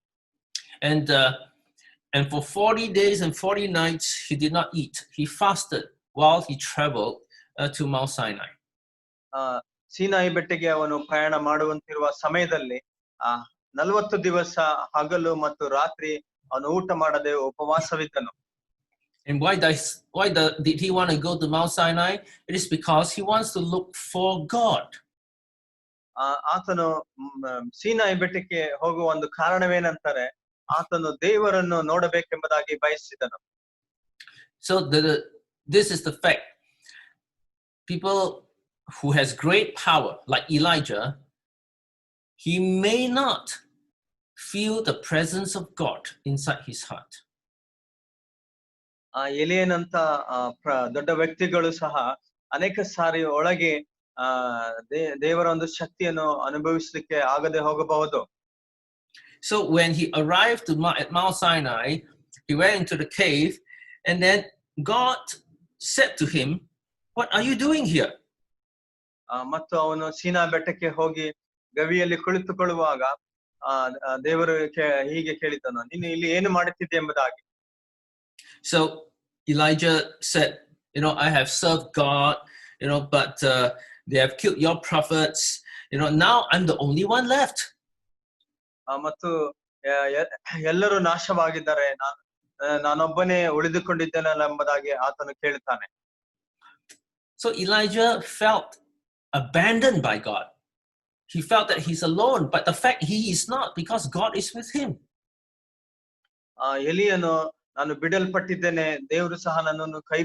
And for 40 days and 40 nights he did not eat. He fasted while he traveled to Mount Sinai. ಸೀನಾಯಿ ಬೆಟ್ಟಕ್ಕೆ ಅವನು ಪ್ರಯಾಣ ಮಾಡುವಂತಿರುವ ಸಮಯದಲ್ಲಿ 40 ದಿವಸ ಹಗಲು ಮತ್ತು ರಾತ್ರಿ ಅವನು ಊಟ ಮಾಡದೆ ಉಪವಾಸವಿದ್ದನು. And why did he want to go to Mount Sinai? It is because he wants to look for God. ಆತನು ಸೀನಾಯಿ ಬೆಟ್ಟಕ್ಕೆ ಹೋಗುವ ಒಂದು ಕಾರಣವೇನಂತಾರೆ, ಆತನು ದೇವರನ್ನು ನೋಡಬೇಕೆಂಬುದಾಗಿ ಬಯಸಿದನು. So this is the fact. People who has great power like Elijah, he may not feel the presence of God inside his heart. ಎಲಿಯನಂತ ದೊಡ್ಡ ವ್ಯಕ್ತಿಗಳು ಸಹ ಅನೇಕ ಸಾರಿ ಒಳಗೆ ದೇವರ ಒಂದು ಶಕ್ತಿಯನ್ನು ಅನುಭವಿಸಲಿಕ್ಕೆ ಆಗದೆ ಹೋಗಬಹುದು. So when he arrived at Mount Sinai, he went into the cave, and then God said to him, "What are you doing here?" ಮತ್ತು ಅವನು ಸೀನಾ ಬೆಟ್ಟಕ್ಕೆ ಹೋಗಿ ಗವಿಯಲ್ಲಿ ಕುಳಿತುಕೊಳ್ಳುವಾಗ ದೇವರು ಹೀಗೆ ಕೇಳಿದನು, ನೀನು ಇಲ್ಲಿ ಏನು ಮಾಡುತ್ತಿದ್ದೆ ಎಂಬುದಾಗಿ. So Elijah said, I have served God, but they have killed your prophets. Now I'm the only one left. ಮತ್ತು ಎಲ್ಲರೂ ನಾಶವಾಗಿದ್ದಾರೆ, ನಾನೊಬ್ಬನೇ ಉಳಿದುಕೊಂಡಿದ್ದೇನಲ್ಲ ಎಂಬುದಾಗಿ ಆತನು ಕೇಳುತ್ತಾನೆ. So Elijah felt abandoned by God. He felt that he's alone, but the fact he is not, because God is with him. ಎಲಿಯನು ನಾನು ಬಿಡಲ್ಪಟ್ಟಿದ್ದೇನೆ, ದೇವರು ಸಹ ನನ್ನನ್ನು ಕೈ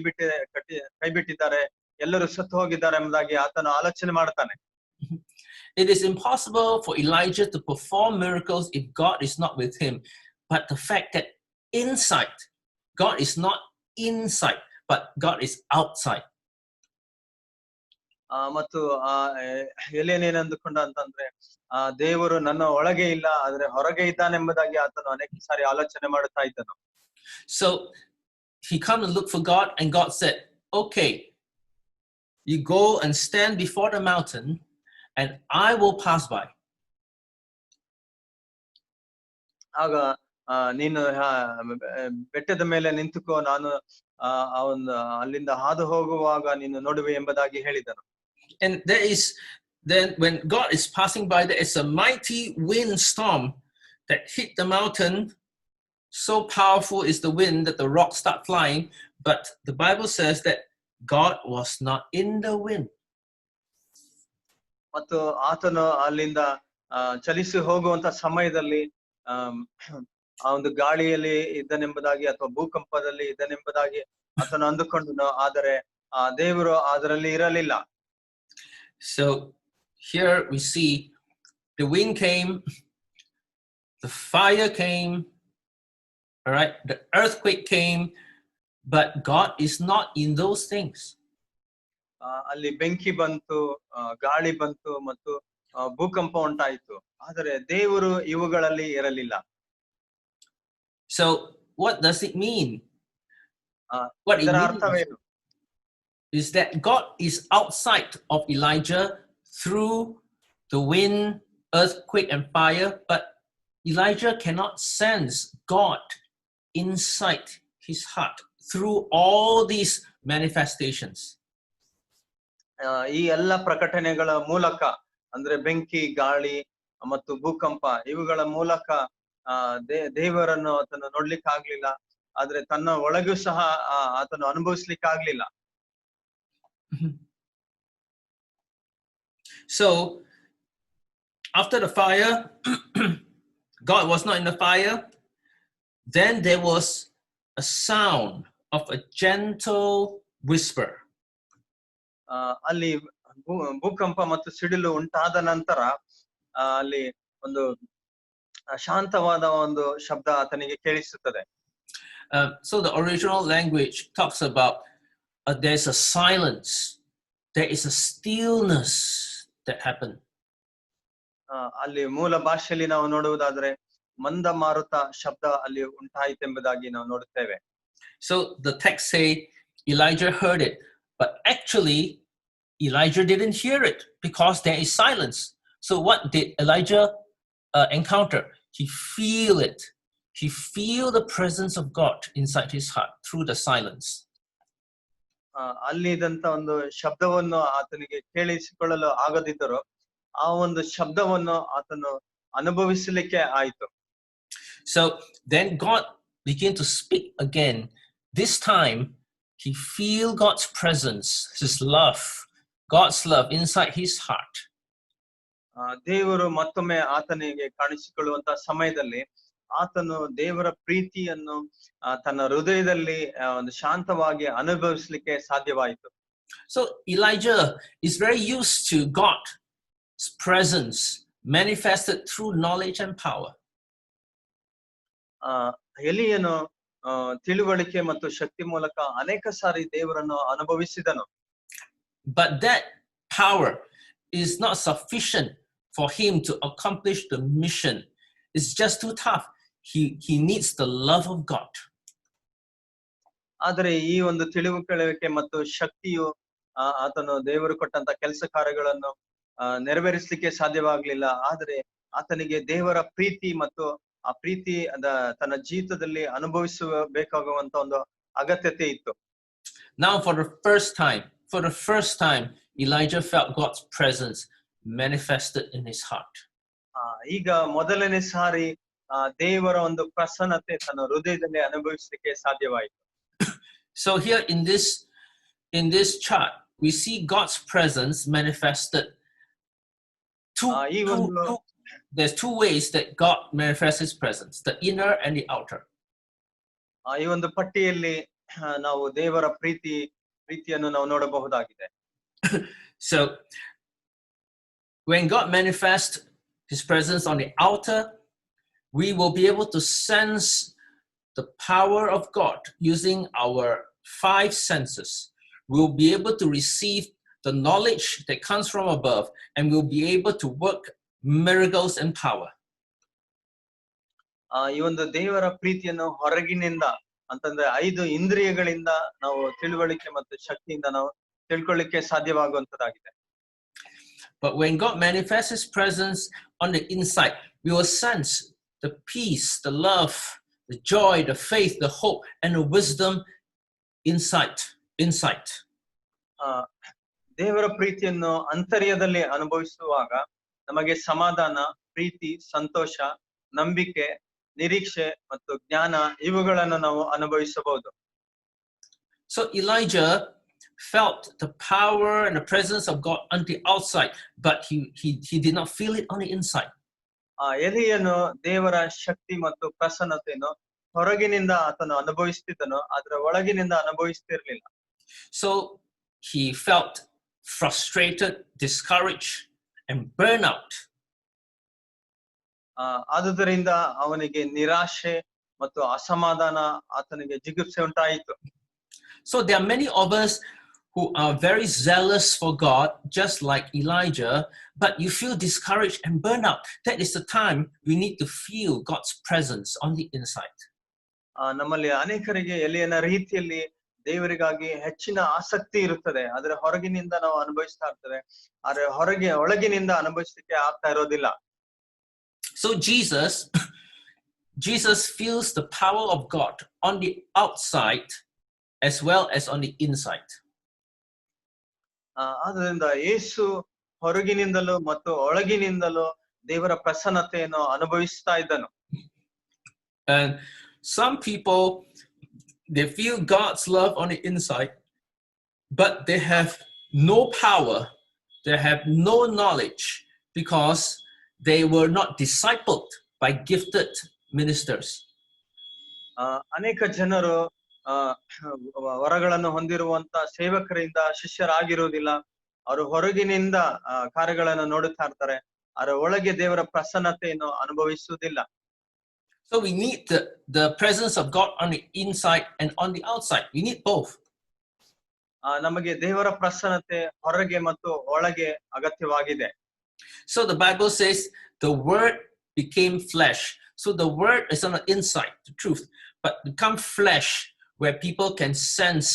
ಬಿಟ್ಟಿದ್ದಾರೆ, ಎಲ್ಲರೂ ಸತ್ತು ಹೋಗಿದ್ದಾರೆ ಎಂಬುದಾಗಿ ಆತನು ಆಲೋಚನೆ ಮಾಡ್ತಾನೆ. It is impossible for Elijah to perform miracles if God is not with him. But the fact that inside, God is not inside, but God is outside. ಮತ್ತು ಎಲಿಯನೇನೆಂದುಕೊಂಡ ಅಂತಂದ್ರೆ ದೇವರು ನನ್ನ ಒಳಗೆ ಇಲ್ಲ, ಆದ್ರೆ ಹೊರಗೆ ಇದ್ದಾನೆಂಬುದಾಗಿ ಆತನು ಅನೇಕ ಸಾರಿ ಆಲೋಚನೆ ಮಾಡುತ್ತಾ ಇದ್ದನು. So he come to look for God, and God said, "Okay, you go and stand before the mountain, and I will pass by." ಆಗ ನೀನು ಬೆಟ್ಟದ ಮೇಲೆ ನಿಂತುಕೋ, ನಾನು ಅಲ್ಲಿಂದ ಹಾದು ಹೋಗುವಾಗ ನೀನು ನೋಡುವೆ ಎಂಬುದಾಗಿ ಹೇಳಿದನು. And then when God is passing by, there is a mighty windstorm that hit the mountain. So powerful is the wind that the rocks start flying. But the Bible says that God was not in the wind. ಮತ್ತು ಆತನು ಅಲ್ಲಿಂದ ಚಲಿಸಿ ಹೋಗುವಂತ ಸಮಯದಲ್ಲಿ ಆ ಒಂದು ಗಾಳಿಯಲ್ಲಿ ಇದ್ದನೆಂಬುದಾಗಿ ಅಥವಾ ಭೂಕಂಪದಲ್ಲಿ ಇದ್ದನೆಂಬುದಾಗಿ ಆತನು ಅಂದುಕೊಂಡನು, ಆದರೆ ದೇವರು ಅದರಲ್ಲಿ ಇರಲಿಲ್ಲ. So here we see the wind came, the fire came, all right, the earthquake came, but God is not in those things. ಅಲ್ಲಿ ಬೆಂಕಿ ಬಂತು, ಗಾಳಿ ಬಂತು ಮತ್ತು ಭೂಕಂಪ ಉಂಟಾಯಿತು, ಆದರೆ ದೇವರು ಇವುಗಳಲ್ಲಿ ಇರಲಿಲ್ಲ. So what does it mean? What it means is that God is outside of Elijah through the wind, earthquake, and fire, but Elijah cannot sense God inside his heart through all these manifestations. ಈ ಎಲ್ಲ ಪ್ರಕಟಣೆಗಳ ಮೂಲಕ, ಅಂದ್ರೆ ಬೆಂಕಿ, ಗಾಳಿ ಮತ್ತು ಭೂಕಂಪ ಇವುಗಳ ಮೂಲಕ ದೇವರನ್ನು ಆತನು ನೋಡ್ಲಿಕ್ಕೆ ಆಗ್ಲಿಲ್ಲ, ಆದ್ರೆ ತನ್ನ ಒಳಗೂ ಸಹ ಆತನು ಅನುಭವಿಸ್ಲಿಕ್ಕೆ ಆಗ್ಲಿಲ್ಲ. So after the fire, God was not in the fire. Then there was a sound of a gentle whisper. ಅಲ್ಲಿ ಭೂಕಂಪ ಮತ್ತು ಸಿಡಿಲು ಉಂಟಾದ ನಂತರ ಅಲ್ಲಿ ಒಂದು ಶಾಂತವಾದ ಒಂದು ಶಬ್ದ ಆತನಿಗೆ ಕೇಳಿಸುತ್ತದೆ. So the original language talks about there's a silence, there is a stillness that happened. ಅಲ್ಲಿ ಮೂಲ ಭಾಷೆಯಲ್ಲಿ ನಾವು ನೋಡುವುದಾದ್ರೆ ಮಂದ ಮಾರುತ ಶಬ್ದ ಅಲ್ಲಿ ಉಂಟಾಯಿತೆಂಬುದಾಗಿ ನಾವು ನೋಡುತ್ತೇವೆ. So the text say Elijah heard it, but actually Elijah didn't hear it because there is silence. So what did Elijah encounter? He feel it. He feel the presence of God inside his heart through the silence. ಅಲ್ಲಿ ಇದ್ದಂತ ಒಂದು ಶಬ್ದವನ್ನು ಆತನಿಗೆ ಕೇಳಿಸಿಕೊಳ್ಳಲು ಆಗದಿದ್ದರೂ ಆ ಒಂದು ಶಬ್ದವನ್ನು ಆತನು ಅನುಭವಿಸಲಿಕ್ಕೆ ಆಯಿತು. So then God began to speak again. This time he feel God's presence, his love, God's love inside his heart. ದೇವರು ಮತ್ತೊಮ್ಮೆ ಆತನಿಗೆ ಕಾಣಿಸಿಕೊಳ್ಳುವಂತ ಸಮಯದಲ್ಲಿ ಆತನು ದೇವರ ಪ್ರೀತಿಯನ್ನು ತನ್ನ ಹೃದಯದಲ್ಲಿ ಒಂದು ಶಾಂತವಾಗಿ ಅನುಭವಿಸಲಿಕ್ಕೆ ಸಾಧ್ಯವಾಯಿತು. So Elijah is very used to God's presence manifested through knowledge and power. ಎಲಿಯನು ತಿಳುವಳಿಕೆ ಮತ್ತು ಶಕ್ತಿ ಮೂಲಕ ಅನೇಕ ಸಾರಿ ದೇವರನ್ನು ಅನುಭವಿಸಿದನು. But that power is not sufficient for him to accomplish the mission. It's just too tough. He needs the love of God. ಆದರೆ ಈ ಒಂದು ತಿಳುವಳಿಕೆ ಮತ್ತು ಶಕ್ತಿಯು ಆತನು ದೇವರು ಕೊಟ್ಟಂತ ಕೆಲಸ ಕಾರ್ಯಗಳನ್ನು ನೆರವೇರಿಸಲಿಕ್ಕೆ ಸಾಧ್ಯವಾಗಲಿಲ್ಲ. ಆದರೆ ಆತನಿಗೆ ದೇವರ ಪ್ರೀತಿ ಮತ್ತು ಆ ಪ್ರೀತಿ ತನ್ನ ಜೀವಿತದಲ್ಲಿ ಅನುಭವಿಸಬೇಕಾಗುವಂತ ಒಂದು ಅಗತ್ಯತೆ ಇತ್ತು. Now for the first time Elijah felt God's presence manifested in his heart. ಈಗ ಮೊದಲನೇ ಸಾರಿ ದೇವರ ಒಂದು ಪ್ರಸನ್ನತೆ ತನ್ನ ಹೃದಯದಲ್ಲಿ ಅನುಭವಿಸಲಿಕ್ಕೆ ಸಾಧ್ಯವಾಯಿತು. So here in this chart we see God's presence manifested. There's two ways that God manifests his presence, the inner and the outer. ಈ ಒಂದು ಪಟ್ಟಿಯಲ್ಲಿ ನಾವು ದೇವರ ಪ್ರೀತಿಯನ್ನು ನಾವು ನೋಡಬಹುದಾಗಿದೆ. So when God manifests his presence on the outer, we will be able to sense the power of God using our 5 senses. We'll be able to receive the knowledge that comes from above, and we'll be able to work miracles and power. ಈ ಒಂದು ದೇವರ ಪ್ರೀತಿಯನ್ನು ಹೊರಗಿನಿಂದ ಅಂತಂದ್ರೆ 5 ಇಂದ್ರಿಯಗಳಿಂದ ನಾವು ತಿಳುವಳಿಕೆ ಮತ್ತು ಶಕ್ತಿಯಿಂದ ನಾವು ತಿಳ್ಕೊಳ್ಳಿಕ್ಕೆ ಸಾಧ್ಯವಾಗುವಂತದ್ದಾಗಿದೆ. But when God manifests his presence on the inside, we will sense the peace, the love, the joy, the faith, the hope, and the wisdom inside. ದೇವರ ಪ್ರೀತಿಯನ್ನು ಅಂತರ್ಯದಲ್ಲಿ ಅನುಭವಿಸುವಾಗ ನಮಗೆ ಸಮಾಧಾನ, ಪ್ರೀತಿ, ಸಂತೋಷ, ನಂಬಿಕೆ, ನಿರೀಕ್ಷೆ ಮತ್ತು ಜ್ಞಾನ ಇವುಗಳನ್ನು ನಾವು ಅನುಭವಿಸಬಹುದು. So Elijah felt the power and the presence of God on the outside, but he did not feel it on the inside. ಎಲಿಯನು ದೇವರ ಶಕ್ತಿ ಮತ್ತು ಪ್ರಸನ್ನತೆಯನ್ನು ಹೊರಗಿನಿಂದ ಆತನು ಅನುಭವಿಸುತ್ತಿದ್ದನು, ಅದರ ಒಳಗಿನಿಂದ ಅನುಭವಿಸುತ್ತಿರಲಿಲ್ಲ. So he felt frustrated, discouraged, and burnout. ಆದುದರಿಂದ ಅವನಿಗೆ ನಿರಾಶೆ ಮತ್ತು ಅಸಮಾಧಾನ, ಆತನಿಗೆ ಜಿಗುಪ್ಸೆ ಉಂಟಾಯಿತು. So there are many of us who are very zealous for God, just like Elijah, but you feel discouraged and burned out. That is the time we need to feel God's presence on the inside. ನಮ್ಮಲ್ಲಿ ಅನೇಕರಿಗೆ ಎಲಿಯನ ರೀತಿಯಲ್ಲಿ ದೇವರಿಗಾಗಿ ಹೆಚ್ಚಿನ ಆಸಕ್ತಿ ಇರುತ್ತದೆ, ಆದ್ರೆ ಹೊರಗಿನಿಂದ ನಾವು ಅನುಭವಿಸ್ತಾ ಇರ್ತೇವೆ, ಆದ್ರೆ ಒಳಗಿನಿಂದ ಅನುಭವಿಸಲಿಕ್ಕೆ ಆಗ್ತಾ ಇರೋದಿಲ್ಲ. So Jesus feels the power of God on the outside as well as on the inside. ಆದ್ದರಿಂದ ಯೇಸು ಹೊರಗಿನಿಂದಲೂ ಮತ್ತು ಒಳಗಿನಿಂದಲೂ ದೇವರ ಪ್ರಸನ್ನತೆಯನ್ನು ಅನುಭವಿಸ್ತಾ ಇದ್ದನು. And some people, they feel God's love on the inside, but they have no power, they have no knowledge because they were not discipled by gifted ministers. ಅನೇಕ ಜನರು ವರಗಳನ್ನು ಹೊಂದಿರುವಂತ ಸೇವಕರಿಂದ ಶಿಷ್ಯರಾಗಿರುವುದಿಲ್ಲ. ಅವರು ಹೊರಗಿನಿಂದ ಕಾರ್ಯಗಳನ್ನು ನೋಡುತ್ತಾ ಇರ್ತಾರೆ, ಅದರ ಒಳಗೆ ದೇವರ ಪ್ರಸನ್ನತೆಯನ್ನು ಅನುಭವಿಸುವುದಿಲ್ಲ. So we need the presence of God on the inside and on the outside. We need both. ನಮಗೆ ದೇವರ ಪ್ರಸನ್ನತೆ ಹೊರಗೆ ಮತ್ತು ಒಳಗೆ ಅಗತ್ಯವಾಗಿದೆ. So the Bible says the word became flesh. So the word is on the inside, the truth, but become flesh where people can sense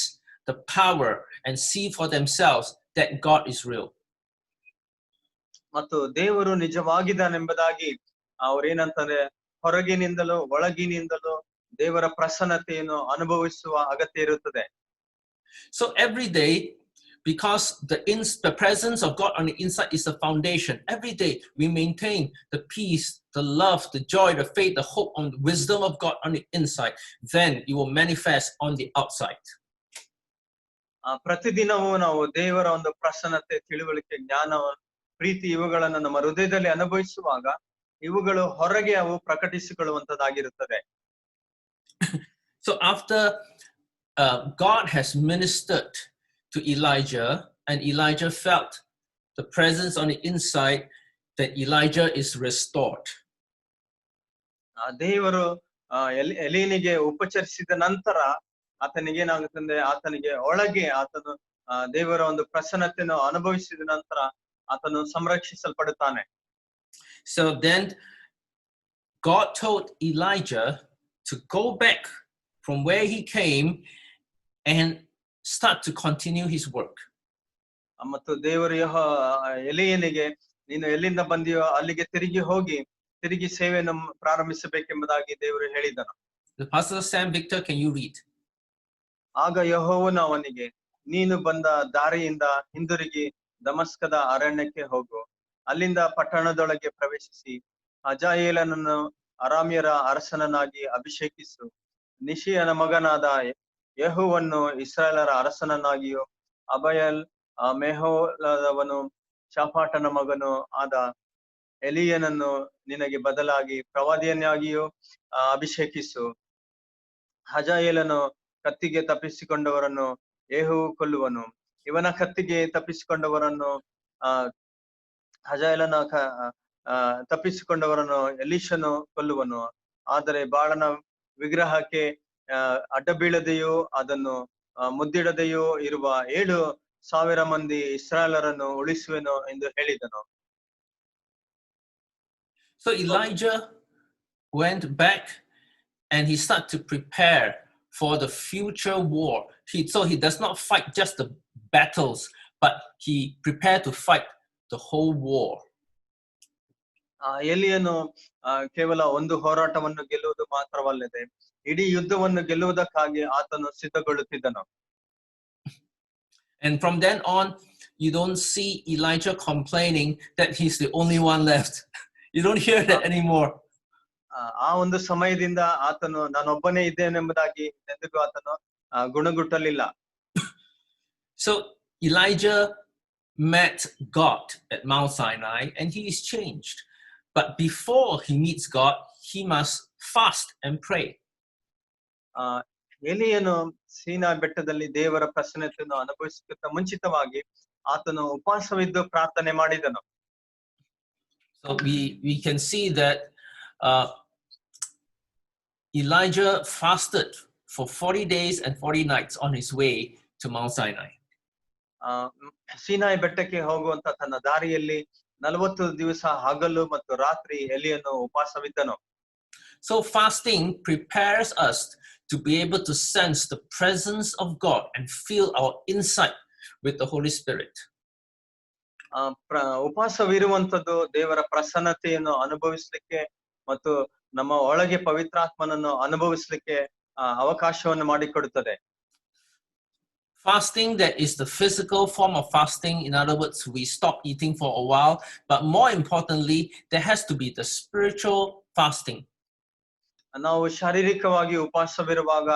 the power and see for themselves that God is real. ಮತ್ತು ದೇವರು ನಿಜವಾಗಿದ್ದಾನೆಂಬುದಾಗಿ ಅವ್ರೇನಂತಾರೆ ಹೊರಗಿನಿಂದಲೂ ಒಳಗಿನಿಂದಲೂ ದೇವರ ಪ್ರಸನ್ನತೆಯನ್ನು ಅನುಭವಿಸುವ ಅಗತ್ಯ ಇರುತ್ತದೆ. So every day, because the presence of God on the inside is the foundation, every day we maintain the peace, the love, the joy, the faith, the hope, and the wisdom of God on the inside, then it will manifest on the outside. ಪ್ರತಿದಿನವೂ ನಾವು ದೇವರ ಒಂದು ಪ್ರಸನ್ನತೆ, ತಿಳುವಳಿಕೆ, ಜ್ಞಾನ, ಪ್ರೀತಿ ಇವುಗಳನ್ನು ನಮ್ಮ ಹೃದಯದಲ್ಲಿ ಅನುಭವಿಸುವಾಗ ಇವುಗಳು ಹೊರಗೆ ಅವು ಪ್ರಕಟಿಸಿಕೊಳ್ಳುವಂತದ್ದಾಗಿರುತ್ತದೆ. So after God has ministered to Elijah, and Elijah felt the presence on the inside, that Elijah is restored. ದೇವರು ಎಲೀನಿಗೆ ಉಪಚರಿಸಿದ ನಂತರ ಆತನಿಗೆ ಏನಾಗುತ್ತದೆ, ಆತನಿಗೆ ಒಳಗೆ ಆತನು ದೇವರ ಒಂದು ಪ್ರಸನ್ನತೆಯನ್ನು ಅನುಭವಿಸಿದ ನಂತರ ಆತನು ಸಂರಕ್ಷಿಸಲ್ಪಡುತ್ತಾನೆ. So then God told Elijah to go back from where he came and start to continue his work. ಮತ್ತು ದೇವರು ಎಲೀಯನಿಗೆ ನೀನು ಎಲ್ಲಿಂದ ಬಂದಿಯೋ ಅಲ್ಲಿಗೆ ತಿರುಗಿ ಸೇವೆಯನ್ನು ಪ್ರಾರಂಭಿಸಬೇಕೆಂಬುದಾಗಿ ದೇವರು ಹೇಳಿದನು. The Pastor Sam Victor, can you read? ಆಗ ಯೆಹೋವನು ಅವನಿಗೆ, ನೀನು ಬಂದ ದಾರಿಯಿಂದ ಹಿಂದಿರುಗಿ ದಮಸ್ಕದ ಅರಣ್ಯಕ್ಕೆ ಹೋಗು. ಅಲ್ಲಿಂದ ಪಟ್ಟಣದೊಳಗೆ ಪ್ರವೇಶಿಸಿ ಹಜಾಯೇಲನನ್ನು ಅರಾಮ್ಯರ ಅರಸನನ್ನಾಗಿ ಅಭಿಷೇಕಿಸು. ನಿಶಿಯನ ಮಗನಾದ ಯೆಹೂವನ್ನು ಇಸ್ರಾಯೇಲರ ಅರಸನನ್ನಾಗಿಯೂ ಅಬಯಲ್ ಮೆಹೋಲದವನು ಶಾಫಾಟನ ಮಗನು ಆದ ಎಲೀಯನನ್ನು ನಿನಗೆ ಬದಲಾಗಿ ಪ್ರವಾದಿಯನ್ನಾಗಿಯೂ ಅಭಿಷೇಕಿಸು. ಹಜಾಯೇಲನು ಕತ್ತಿಗೆ ತಪ್ಪಿಸಿಕೊಂಡವರನ್ನು ಯೆಹೂ ಕೊಲ್ಲುವನು. ಇವನ ಕತ್ತಿಗೆ ತಪ್ಪಿಸಿಕೊಂಡವರನ್ನು ಹಜಾಯೇಲನ ತಪ್ಪಿಸಿಕೊಂಡವರನ್ನು ಎಲೀಷನು ಕೊಲ್ಲುವನು. ಆದರೆ ಬಾಳನ ವಿಗ್ರಹಕ್ಕೆ ಅಡ್ಡ ಬೀಳದೆಯೂ ಅದನ್ನು ಮುದ್ದಿಡದೆಯೂ ಇರುವ 7,000 ಮಂದಿ ಇಸ್ರಾಯೇಲರನ್ನು ಉಳಿಸುವೆನು ಎಂದು ಹೇಳಿದನು. So Elijah went back and he started to prepare for the future war. So he does not fight just the battles, but he prepared to fight the whole war. ಎಲಿಯನು ಕೇವಲ ಒಂದು ಹೋರಾಟವನ್ನು ಗೆಲ್ಲುವುದು ಮಾತ್ರವಲ್ಲದೆ ಇಡೀ ಯುದ್ಧವನ್ನು ಗೆಲ್ಲುವುದಕ್ಕಾಗಿ ಆತನು ಸಿದ್ಧಗೊಳ್ಳುತ್ತಿದ್ದನು. And from then on, you don't see Elijah complaining that he's the only one left. You don't hear that anymore. ಆ ಒಂದು ಸಮಯದಿಂದ ಆತನು ನಾನೊಬ್ಬನೇ ಇದ್ದೇನೆಂಬುದಾಗಿ ಎಂದಿಗೂ ಆತನು ಗುಣಗುಟ್ಟಲಿಲ್ಲ. So Elijah met God at Mount Sinai and he is changed. But before he meets God, he must fast and pray. ಎಲಿಯನು ಸೀನಾ ಬೆಟ್ಟದಲ್ಲಿ ದೇವರ ಪ್ರಸನ್ನತೆಯನ್ನು ಅನುಭವಿಸುತ್ತ ಮುಂಚಿತವಾಗಿ ಆತನು ಉಪವಾಸವಿದ್ದು ಪ್ರಾರ್ಥನೆ ಮಾಡಿದನು. So we can see that Elijah fasted for 40 days and 40 nights on his way to Mount Sinai. ಸೀನಾಯಿ ಬೆಟ್ಟಕ್ಕೆ ಹೋಗುವಂತ ತನ್ನ ದಾರಿಯಲ್ಲಿ 40 ದಿವಸ ಹಗಲು ಮತ್ತು ರಾತ್ರಿ ಎಲಿಯನು ಉಪವಾಸವಿದ್ದನು. So fasting prepares us to be able to sense the presence of God and feel our insight with the Holy Spirit. ಉಪವಾಸವಿರುವಂತದ್ದು ದೇವರ ಪ್ರಸನ್ನತೆಯನ್ನು ಅನುಭವಿಸಲಿಕ್ಕೆ ಮತ್ತು ನಮ್ಮ ಒಳಗೆ ಪವಿತ್ರಾತ್ಮನನ್ನು ಅನುಭವಿಸಲಿಕ್ಕೆ ಅವಕಾಶವನ್ನು ಮಾಡಿಕೊಡುತ್ತದೆ. Fasting, that is the physical form of fasting. In other words, we stop eating for a while. But more importantly, there has to be the spiritual fasting. ನಾವು ಶಾರೀರಿಕವಾಗಿ ಉಪವಾಸವಿರುವಾಗ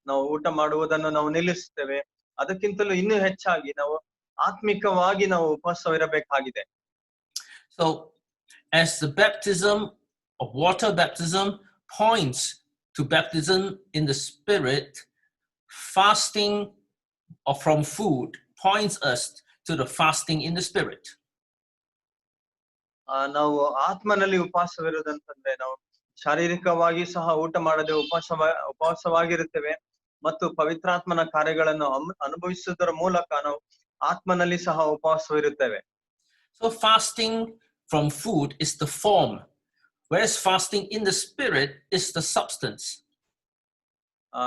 ನಾವು ಊಟ ಮಾಡುವುದನ್ನು ನಾವು ನಿಲ್ಲಿಸುತ್ತೇವೆ. ಅದಕ್ಕಿಂತಲೂ ಇನ್ನೂ ಹೆಚ್ಚಾಗಿ ನಾವು ಆತ್ಮಿಕವಾಗಿ ನಾವು ಉಪವಾಸವಿರಬೇಕಾಗಿದೆ. So as the baptism of water baptism points to baptism in the Spirit, fasting from food points us to the fasting in the Spirit. ನಾವು ಆತ್ಮನಲ್ಲಿ ಉಪವಾಸವಿರುವುದಂತಂದ್ರೆ ನಾವು ಶಾರೀರಿಕವಾಗಿ ಸಹ ಊಟ ಮಾಡದೆ ಉಪವಾಸವಾಗಿರುತ್ತೇವೆ. ಮತ್ತು ಪವಿತ್ರಾತ್ಮನ ಕಾರ್ಯಗಳನ್ನು ಅನುಭವಿಸುವುದರ ಮೂಲಕ ನಾವು ಆತ್ಮನಲ್ಲಿ ಸಹ ಉಪವಾಸವಿರುತ್ತೇವೆ. So fasting from food is the form, whereas fasting in the spirit is the substance. ಆ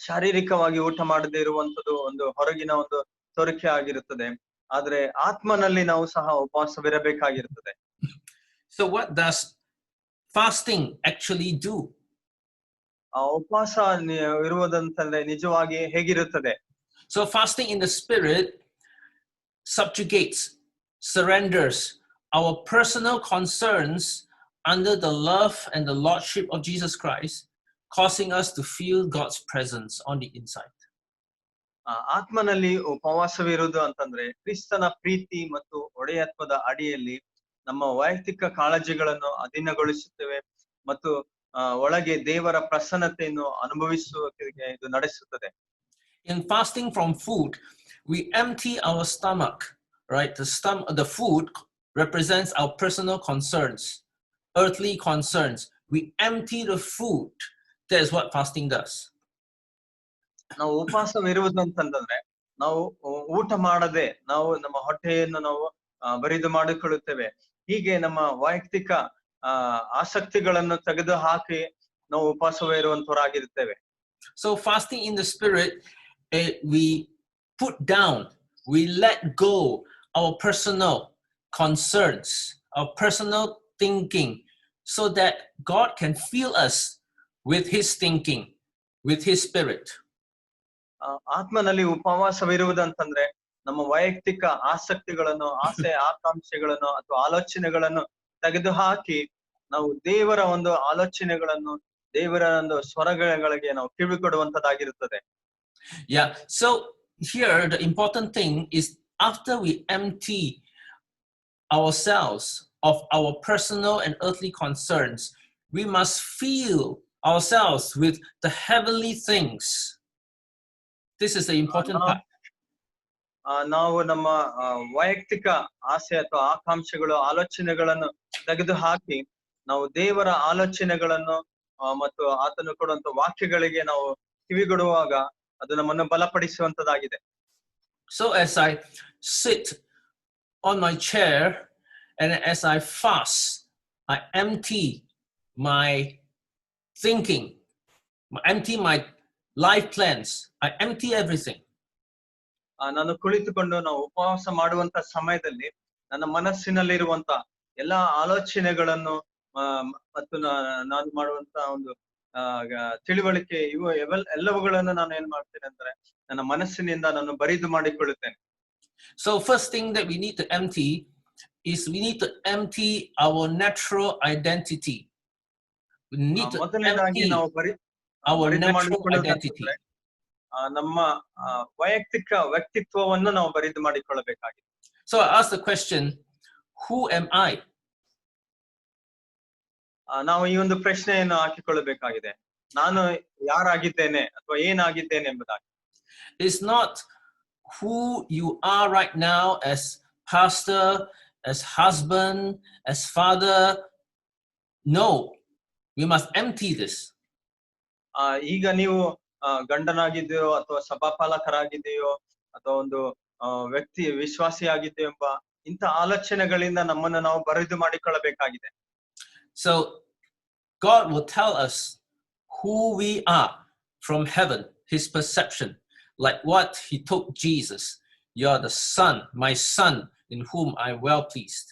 ಶಾರೀರಿಕವಾಗಿ ಊಟ ಮಾಡದೇ ಇರುವಂತದ್ದು ಒಂದು ಹೊರಗಿನ ಒಂದು ತೋರಿಕೆ ಆಗಿರುತ್ತದೆ. ಆದ್ರೆ ಆತ್ಮನಲ್ಲಿ ನಾವು ಸಹ ಉಪವಾಸವಿರಬೇಕಾಗಿರುತ್ತದೆ. So what does fasting actually do? ಆ ಉಪವಾಸ ಇರುವುದಂತಂದ್ರೆ ನಿಜವಾಗಿ ಹೇಗಿರುತ್ತದೆ? So fasting in the spirit subjugates, surrenders our personal concerns under the love and the lordship of Jesus Christ, causing us to feel God's presence on the inside. ಆತ್ಮನಲ್ಲಿ ಉಪವಾಸವಿರುವುದು ಅಂತಂದ್ರೆ ಕ್ರಿಸ್ತನ ಪ್ರೀತಿ ಮತ್ತು ಒಡೆಯತ್ವದ ಅಡಿಯಲ್ಲಿ ನಮ್ಮ ವೈಯಕ್ತಿಕ ಕಾಳಜಿಗಳನ್ನು ಅಧೀನಗೊಳಿಸುತ್ತೇವೆ ಮತ್ತು ಒಳಗೆ ದೇವರ ಪ್ರಸನ್ನತೆಯನ್ನು ಅನುಭವಿಸುವುದಕ್ಕೆ ಇದು ನಡೆಸುತ್ತದೆ. In fasting from food, we empty our stomach, right? The food represents our personal concerns, earthly concerns. We empty the food. That is what fasting does. ನಾವು ಉಪವಾಸವಿರುವುದು ಅಂತಂದ್ರೆ ನಾವು ಊಟ ಮಾಡದೆ ನಾವು ನಮ್ಮ ಹೊಟ್ಟೆಯನ್ನು ನಾವು ಬರಿದು ಮಾಡಿಕೊಳ್ಳುತ್ತೇವೆ. ಹೀಗೆ ನಮ್ಮ ವೈಯಕ್ತಿಕ ಆಸಕ್ತಿಗಳನ್ನು ತೆಗೆದು ಹಾಕಿ ನಾವು ಉಪವಾಸವಿರುವಂತವರಾಗಿರುತ್ತೇವೆ. So fasting in the spirit, we put down, we let go our personal concerns, our personal thinking, so that God can fill us with his thinking, with his spirit. ಆತ್ಮನಲ್ಲಿ ಉಪವಾಸವಿರುವುದಂತಂದ್ರೆ ನಮ್ಮ ವೈಯಕ್ತಿಕ ಆಸಕ್ತಿಗಳನ್ನು, ಆಸೆ ಆಕಾಂಕ್ಷೆಗಳನ್ನು ಅಥವಾ ಆಲೋಚನೆಗಳನ್ನು ತೆಗೆದು ಹಾಕಿ ನಾವು ದೇವರ ಒಂದು ಆಲೋಚನೆಗಳನ್ನು, ದೇವರ ಒಂದು ಸ್ವರಗಳಿಗೆ ನಾವು ಕಿವಿಕೊಡುವಂತದ್ದಾಗಿರುತ್ತದೆ. Yeah, so here the important thing is after we empty ourselves of our personal and earthly concerns, we must fill ourselves with the heavenly things. This is the important part. ನಾವು ನಮ್ಮ ವೈಯಕ್ತಿಕ ಆಸೆ ಅಥವಾ ಆಕಾಂಕ್ಷೆಗಳು, ಆಲೋಚನೆಗಳನ್ನು ತೆಗೆದು ಹಾಕಿ ನಾವು ದೇವರ ಆಲೋಚನೆಗಳನ್ನು ಮತ್ತು ಆತನು ಕೊಡುವಂತ ವಾಕ್ಯಗಳಿಗೆ ನಾವು ಕಿವಿಗೊಡುವಾಗ ಅದು ನಮ್ಮನ್ನು ಬಲಪಡಿಸುವಂತದ್ದಾಗಿದೆ. So as I sit on my chair and as I fast, I empty my thinking, empty my life plans, I empty everything. ನಾನು ಕುಳಿತುಕೊಂಡು ನಾವು ಉಪವಾಸ ಮಾಡುವಂತ ಸಮಯದಲ್ಲಿ ನನ್ನ ಮನಸ್ಸಿನಲ್ಲಿರುವಂತ ಎಲ್ಲಾ ಆಲೋಚನೆಗಳನ್ನು ಮತ್ತು ನಾನು ಮಾಡುವಂತ ಒಂದು ತಿಳುವಳಿಕೆ ಎಲ್ಲವುಗಳನ್ನು ನಾನು ಏನ್ ಮಾಡ್ತೇನೆ ಅಂದ್ರೆ ನನ್ನ ಮನಸ್ಸಿನಿಂದ ನಾನು ಬರಿದು ಮಾಡಿಕೊಳ್ಳುತ್ತೇನೆ. So first thing that we need to empty is we need to empty our natural identity. We need to empty our natural identity. ನಮ್ಮ ವೈಯಕ್ತಿಕ ವ್ಯಕ್ತಿತ್ವವನ್ನು ನಾವು ಬರಿದು ಮಾಡಿಕೊಳ್ಳಬೇಕಾಗಿದೆ. So I ask the question, who am I? ನಾವು ಈ ಒಂದು ಪ್ರಶ್ನೆಯನ್ನು ಹಾಕಿಕೊಳ್ಳಬೇಕಾಗಿದೆ. ನಾನು ಯಾರಾಗಿದ್ದೇನೆ ಅಥವಾ ಏನಾಗಿದ್ದೇನೆ ಎಂಬುದಾಗಿ. It's not who you are right now as pastor, as husband, as father. No, we must empty this. ಈಗ ನೀವು ಗಂಡನಾಗಿದೆಯೋ ಅಥವಾ ಸಭಾಪಾಲಕರಾಗಿದೆಯೋ ಅಥವಾ ಒಂದು ವ್ಯಕ್ತಿ ವಿಶ್ವಾಸಿಯಾಗಿದೆಯೋ ಎಂಬ ಇಂಥ ಆಲೋಚನೆಗಳಿಂದ ನಮ್ಮನ್ನು ನಾವು ಬರಿದು ಮಾಡಿಕೊಳ್ಳಬೇಕಾಗಿದೆ. So God will tell us who we are from heaven, his perception, like what he told Jesus. You are the son, my son, in whom I am well pleased.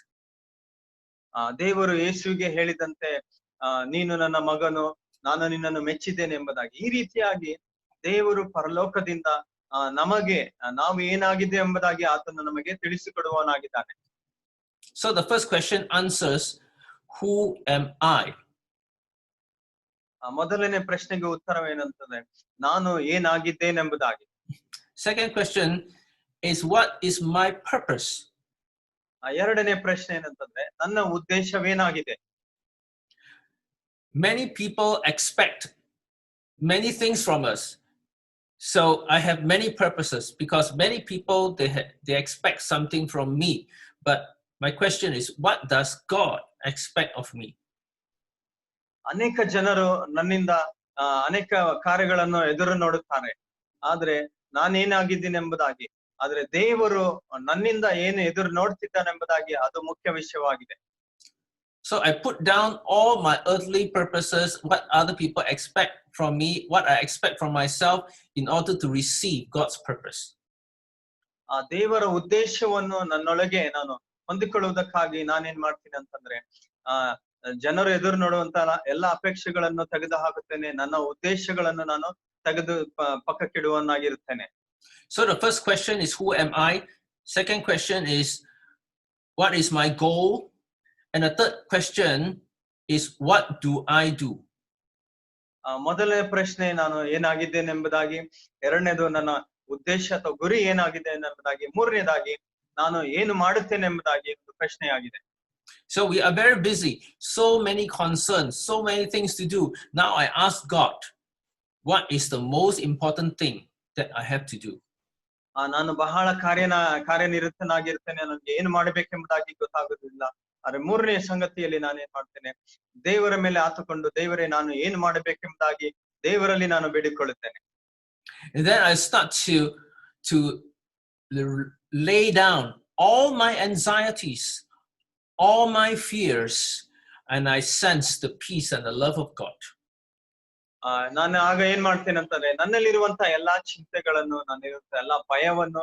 ದೇವರು ಯೇಸುವಿಗೆ ಹೇಳಿದಂತೆ ನೀನು ನನ್ನ ಮಗನು, ನಾನು ನಿನ್ನನ್ನು ಮೆಚ್ಚಿದ್ದೇನೆ ಎಂಬುದಾಗಿ. ಈ ರೀತಿಯಾಗಿ ದೇವರು ಪರಲೋಕದಿಂದ ನಮಗೆ ನಾವು ಏನಾಗಿದೆ ಎಂಬುದಾಗಿ ಆತನು ನಮಗೆ ತಿಳಿಸಿಕೊಡುವವನಾಗಿದ್ದಾನೆ. So the first question answers, who am I? ಮೊದಲನೇ ಪ್ರಶ್ನೆಗೆ ಉತ್ತರವೇನಂತಂದ್ರೆ ನಾನು ಏನಾಗಿದ್ದೇನೆ ಎಂಬುದಾಗಿ. Second question is, what is my purpose? ಎರಡನೇ ಪ್ರಶ್ನೆ ಏನಂತಂದ್ರೆ ನನ್ನ ಉದ್ದೇಶವೇನಾಗಿದೆ. Many people expect many things from us. So I have many purposes because many people, they expect something from me. But my question is, what does God expect of me? ಅನೇಕ ಜನರು ನನ್ನಿಂದ ಅನೇಕ ಕಾರ್ಯಗಳನ್ನು ಎದುರು ನೋಡುತ್ತಾರೆ. ಆದ್ರೆ ನಾನೇನಾಗಿದ್ದೀನಿ ಎಂಬುದಾಗಿ, ಆದ್ರೆ ದೇವರು ನನ್ನಿಂದ ಏನು ಎದುರು ನೋಡ್ತಿದ್ದಾನೆಂಬುದಾಗಿ ಅದು ಮುಖ್ಯ ವಿಷಯವಾಗಿದೆ. So I put down all my earthly purposes, what other people expect from me, what I expect from myself, in order to receive God's purpose. ಆ ದೇವರ ಉದ್ದೇಶವನ್ನು ನನ್ನೊಳಗೆ ನಾನು ಹೊಂದಿಕೊಳ್ಳುವುದಕ್ಕಾಗಿ ನಾನೇನ್ ಮಾಡ್ತೀನಿ ಅಂತಂದ್ರೆ, ಆ ಜನರು ಎದುರು ನೋಡುವಂತ ಎಲ್ಲಾ ಅಪೇಕ್ಷೆಗಳನ್ನು ತೆಗೆದು ಹಾಕುತ್ತೇನೆ. ನನ್ನ ಉದ್ದೇಶಗಳನ್ನು ನಾನು ತೆಗೆದು ಪಕ್ಕಕ್ಕಿಡುವನ್ನಾಗಿರುತ್ತೇನೆ. So the first question is, who am I? Second question is, what is my goal? And the third question is, what do I do? ಮೊದಲನೇ ಪ್ರಶ್ನೆ ನಾನು ಏನಾಗಿದ್ದೇನೆ ಎಂಬುದಾಗಿ, ಎರಡನೇದು ನನ್ನ ಉದ್ದೇಶ ಅಥವಾ ಗುರಿ ಏನಾಗಿದೆ ಎಂಬುದಾಗಿ, ಮೂರನೇದಾಗಿ ನಾನು ಏನು ಮಾಡುತ್ತೇನೆ ಎಂಬುದಾಗಿ ಒಂದು ಪ್ರಶ್ನೆಯಾಗಿದೆ. So we are very busy, so many concerns, so many things to do. Now I ask God, what is the most important thing that I have to do? ನಾನು ಬಹಳ ಕಾರ್ಯನಿರತನಾಗಿರ್ತೇನೆ, ನನಗೆ ಏನು ಮಾಡಬೇಕೆಂಬುದಾಗಿ ಗೊತ್ತಾಗುವುದಿಲ್ಲ. ಆದ್ರೆ ಮೂರನೇ ಸಂಗತಿಯಲ್ಲಿ ನಾನು ಏನ್ ಮಾಡ್ತೇನೆ, ದೇವರ ಮೇಲೆ ಆತುಕೊಂಡು, ದೇವರೇ ನಾನು ಏನು ಮಾಡಬೇಕೆಂಬುದಾಗಿ ದೇವರಲ್ಲಿ ನಾನು ಬೇಡಿಕೊಳ್ಳುತ್ತೇನೆ. And then I start to lay down all my anxieties, all my fears, and I sense the peace and the love of God. ನಾನು ಆಗ ಏನ್ ಮಾಡ್ತೇನೆ ಅಂತಂದ್ರೆ, ನನ್ನಲ್ಲಿರುವಂತ ಎಲ್ಲಾ ಚಿಂತೆಗಳನ್ನು, ನನ್ನಲ್ಲಿರುವಂತ ಎಲ್ಲಾ ಭಯವನ್ನು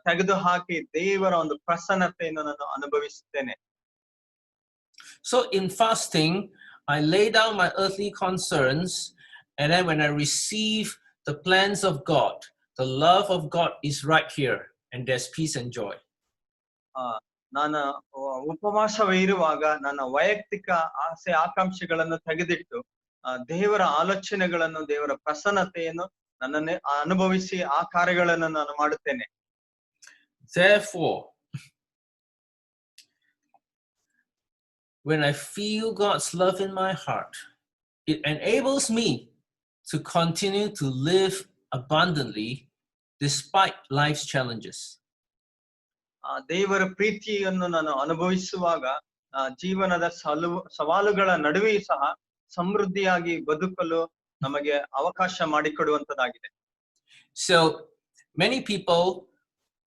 ತೆಗೆದು ಹಾಕಿ ದೇವರ ಒಂದು ಪ್ರಸನ್ನತೆಯನ್ನು ನಾನು ಅನುಭವಿಸುತ್ತೇನೆ. So in fasting, I lay down my earthly concerns, and then when I receive the plans of God, the love of God is right here, and there's peace and joy. ನಾನು ಉಪವಾಸವಿರುವಾಗ ನನ್ನ ವೈಯಕ್ತಿಕ ಆಸೆ ಆಕಾಂಕ್ಷೆಗಳನ್ನು ತೆಗೆದಿಟ್ಟು ದೇವರ ಆಲೋಚನೆಗಳನ್ನು, ದೇವರ ಪ್ರಸನ್ನತೆಯನ್ನು ನನ್ನನ್ನೇ ಅನುಭವಿಸಿ ಆ ಕಾರ್ಯಗಳನ್ನು ನಾನು ಮಾಡುತ್ತೇನೆ. Therefore, when I feel God's love in my heart, it enables me to continue to live abundantly despite life's challenges. ದೇವರ ಪ್ರೀತಿಯನ್ನು ನಾನು ಅನುಭವಿಸುವಾಗ ಜೀವನದ ಸವಾಲುಗಳ ನಡುವೆಯೂ ಸಹ ಸಮೃದ್ಧಿಯಾಗಿ ಬದುಕಲು ನಮಗೆ ಅವಕಾಶ ಮಾಡಿಕೊಡುವಂತದ್ದಾಗಿದೆ. So many people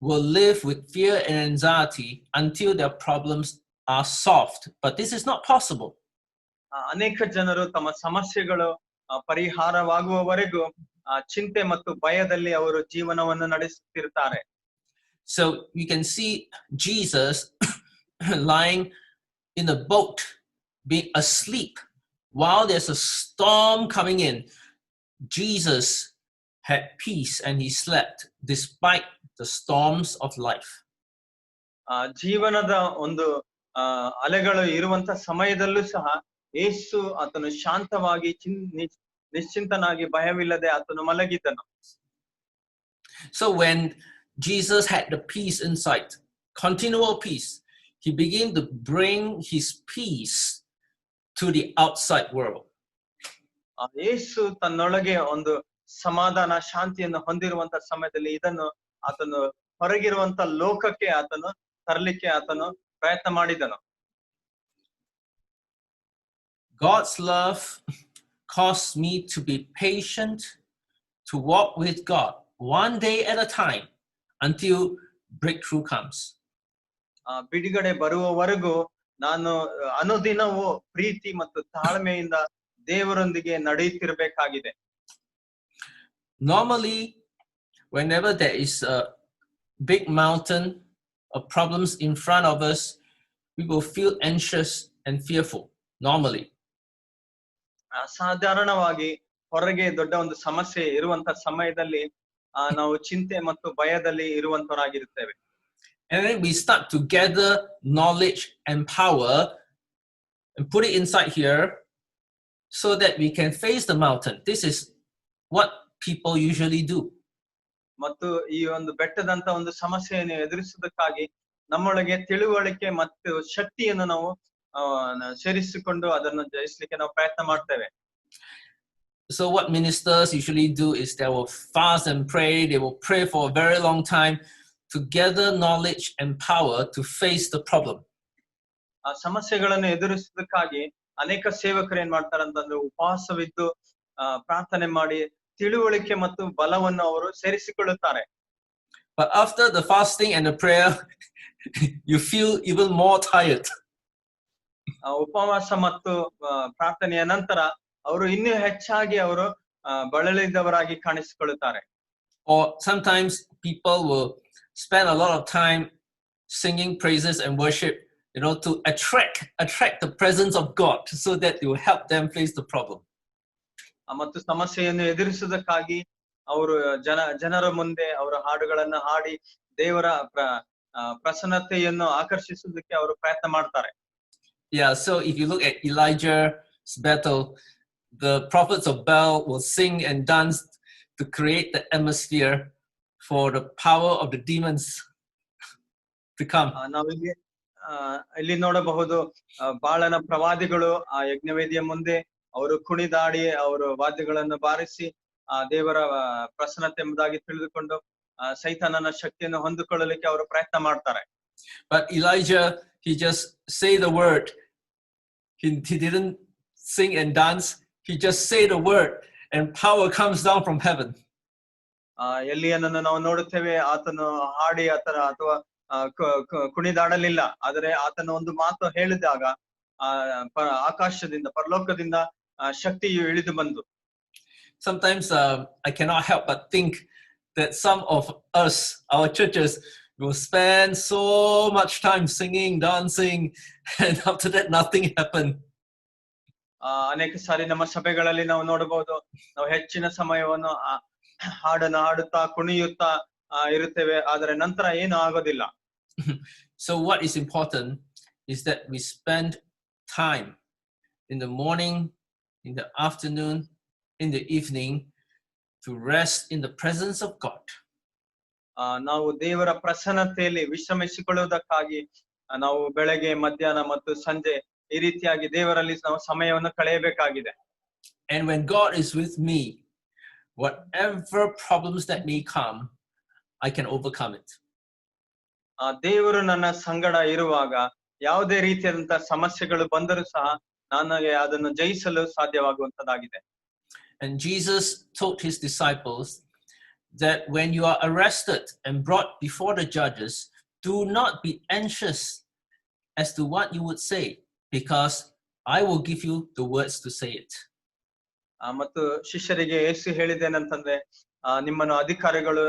will live with fear and anxiety until their problems are solved, but this is not possible. ಅನೇಕ ಜನರು ತಮ್ಮ ಸಮಸ್ಯೆಗಳು ಪರಿಹಾರವಾಗುವವರೆಗೂ ಚಿಂತೆ ಮತ್ತು ಭಯದಲ್ಲಿ ಅವರು ಜೀವನವನ್ನು ನಡೆಸುತ್ತಿರುತ್ತಾರೆ. So you can see Jesus lying in a boat, being asleep while there's a storm coming in. Jesus had peace and he slept despite the storms of life. ಜೀವನದ ಒಂದು ಅಲೆಗಳು ಇರುವಂತ ಸಮಯದಲ್ಲೂ ಸಹ ಯೇಸು ಆತನು ಶಾಂತವಾಗಿ ನಿಶ್ಚಿಂತನಾಗಿ ಭಯವಿಲ್ಲದೆ ಆತನು ಮಲಗಿದ್ದನು. So when Jesus had the peace inside, continual peace, he began to bring his peace to the outside world. ಯೇಸು ತನ್ನೊಳಗೆ ಒಂದು ಸಮಾಧಾನ, ಶಾಂತಿಯನ್ನು ಹೊಂದಿರುವಂತ ಸಮಯದಲ್ಲಿ ಇದನ್ನು ಆತನು ಹೊರಗಿರುವಂತ ಲೋಕಕ್ಕೆ ಆತನು ತರಲಿಕ್ಕೆ ಆತನು ಪ್ರಯತ್ನ ಮಾಡಿದನು. God's love caused me to be patient, to walk with God one day at a time until breakthrough comes. ಬಿಡುಗಡೆ ಬರುವವರೆಗೂ ನಾನು ಅನುದಿನವೂ ಪ್ರೀತಿ ಮತ್ತು ತಾಳ್ಮೆಯಿಂದ ದೇವರೊಂದಿಗೆ ನಡೆಯುತ್ತಿರಬೇಕಾಗಿದೆ. Normally, whenever there is a big mountain of problems in front of us, we will feel anxious and fearful. Normally. ಸಾಧಾರಣವಾಗಿ ಹೊರಗೆ ದೊಡ್ಡ ಒಂದು ಸಮಸ್ಯೆ ಇರುವಂತ ಸಮಯದಲ್ಲಿ ನಾವು ಚಿಂತೆ ಮತ್ತು ಭಯದಲ್ಲಿ ಇರುವಂತವರಾಗಿರುತ್ತೇವೆ. And then we start to gather knowledge and power and put it inside here so that we can face the mountain. This is what people usually do. ಮತ್ತು ಈ ಒಂದು ಬೆಟ್ಟದಂತ ಒಂದು ಸಮಸ್ಯೆಯನ್ನು ಎದುರಿಸುವುದಕ್ಕಾಗಿ ನಮ್ಮೊಳಗೆ ತಿಳುವಳಿಕೆ ಮತ್ತು ಶಕ್ತಿಯನ್ನು ನಾವು ಸೇರಿಸಿಕೊಂಡು ಅದನ್ನು ಜಯಿಸಲಿಕ್ಕೆ ನಾವು ಪ್ರಯತ್ನ ಮಾಡ್ತೇವೆ. So what ministers usually do is they will fast and pray. They will pray for a very long time to gather knowledge and power to face the problem. ಆ ಸಮಸ್ಯೆಗಳನ್ನು ಎದುರಿಸುವುದಕ್ಕಾಗಿ ಅನೇಕ ಸೇವಕರು ಏನ್ ಮಾಡ್ತಾರೆ ಅಂತಂದ್ರೆ ಉಪವಾಸವಿದ್ದು ಪ್ರಾರ್ಥನೆ ಮಾಡಿ ತಿಳುವಳಿಕೆ ಮತ್ತು ಬಲವನ್ನು ಅವರು ಸೇರಿಸಿಕೊಳ್ಳುತ್ತಾರೆ. But after the fasting and the prayer, you feel even more tired. ಉಪವಾಸ ಮತ್ತು ಪ್ರಾರ್ಥನೆಯ ನಂತರ ಅವರು ಇನ್ನೂ ಹೆಚ್ಚಾಗಿ ಅವರು ಬಳಲಿದವರಾಗಿ ಕಾಣಿಸಿಕೊಳ್ಳುತ್ತಾರೆ. Or sometimes people will spend a lot of time singing praises and worship, to attract the presence of God, so that it will help them face the problem. ಮತ್ತು ಸಮಸ್ಯೆಯನ್ನು ಎದುರಿಸುವುದಕ್ಕಾಗಿ ಅವರು ಜನರ ಮುಂದೆ ಅವರ ಹಾಡುಗಳನ್ನು ಹಾಡಿ ದೇವರ ಪ್ರಸನ್ನತೆಯನ್ನು ಆಕರ್ಷಿಸುವುದಕ್ಕೆ ಅವರು ಪ್ರಯತ್ನ ಮಾಡ್ತಾರೆ. Yeah, so if you look at Elijah's battle, the prophets of Baal will sing and dance to create the atmosphere for the power of the demons to come. ನಾವಿಲ್ಲಿ ಇಲ್ಲಿ ನೋಡಬಹುದು ಬಾಳನ ಪ್ರವಾದಿಗಳು ಆ ಯಜ್ಞವೇದಿಯ ಮುಂದೆ ಅವರು ಕುಣಿದಾಡಿ ಅವರು ವಾದ್ಯಗಳನ್ನು ಬಾರಿಸಿ ದೇವರ ಪ್ರಸನ್ನತೆ ಎಂಬುದಾಗಿ ತಿಳಿದುಕೊಂಡು ಸೈತಾನನ ಶಕ್ತಿಯನ್ನು ಹೊಂದಿಕೊಳ್ಳಲಿಕ್ಕೆ ಅವರು ಪ್ರಯತ್ನ ಮಾಡ್ತಾರೆ. But Elijah, he just say the word. He didn't sing and dance. He just say the word and power comes down from heaven. ಎಲಿಯನನ್ನು ನಾವು ನೋಡುತ್ತೇವೆ, ಆತನು ಹಾಡಿ ಅಥವಾ ಕುಣಿದಾಡಲಿಲ್ಲ. ಆದರೆ ಆತನ ಒಂದು ಮಾತು ಹೇಳಿದಾಗ ಆಕಾಶದಿಂದ ಪರಲೋಕದಿಂದ ಶಕ್ತಿಯು ಇಳಿದು ಬಂದು. Sometimes I cannot help but think that some of us, our churches, will spend so much time singing, dancing, and after that nothing happened. ಅನೇಕ ಸಾರಿ ನಮ್ಮ ಸಭೆಗಳಲ್ಲಿ ನಾವು ನೋಡಬಹುದು, ನಾವು ಹೆಚ್ಚಿನ ಸಮಯವನ್ನು ಹಾಡನ್ನು ಹಾಡುತ್ತಾ ಕುಣಿಯುತ್ತಾ ಇರುತ್ತೇವೆ, ಆದರೆ ನಂತರ ಏನು ಆಗೋದಿಲ್ಲ. So what is important is that we spend time in the morning, in the afternoon, in the evening to rest in the presence of God. ನಾವು ದೇವರ ಪ್ರಸನ್ನತೆಯಲ್ಲಿ ವಿಶ್ರಮಿಸಿಕೊಳ್ಳುವುದಕ್ಕಾಗಿ ನಾವು ಬೆಳಗ್ಗೆ, ಮಧ್ಯಾಹ್ನ ಮತ್ತು ಸಂಜೆ ಈ ರೀತಿಯಾಗಿ ದೇವರಲ್ಲಿ ನಾವು ಸಮಯವನ್ನು ಕಳೆಯಬೇಕಾಗಿದೆ. And when God is with me, whatever problems that may come, I can overcome it. ದೇವರು ನನ್ನ ಸಂಗಡ ಇರುವಾಗ ಯಾವುದೇ ರೀತಿಯಾದಂತಹ ಸಮಸ್ಯೆಗಳು ಬಂದರೂ ಸಹ ನನಗೆ ಅದನ್ನು ಜಯಿಸಲು ಸಾಧ್ಯವಾಗುವಂತದ್ದಾಗಿದೆ. And Jesus told his disciples that when you are arrested and brought before the judges, do not be anxious as to what you would say, because I will give you the words to say it. ಮತ್ತು ಶಿಷ್ಯರಿಗೆ ಯೇಸು ಹೇಳಿದ್ದೇನಂತಂದ್ರೆ, ನಿಮ್ಮನ್ನು ಅಧಿಕಾರಿಗಳು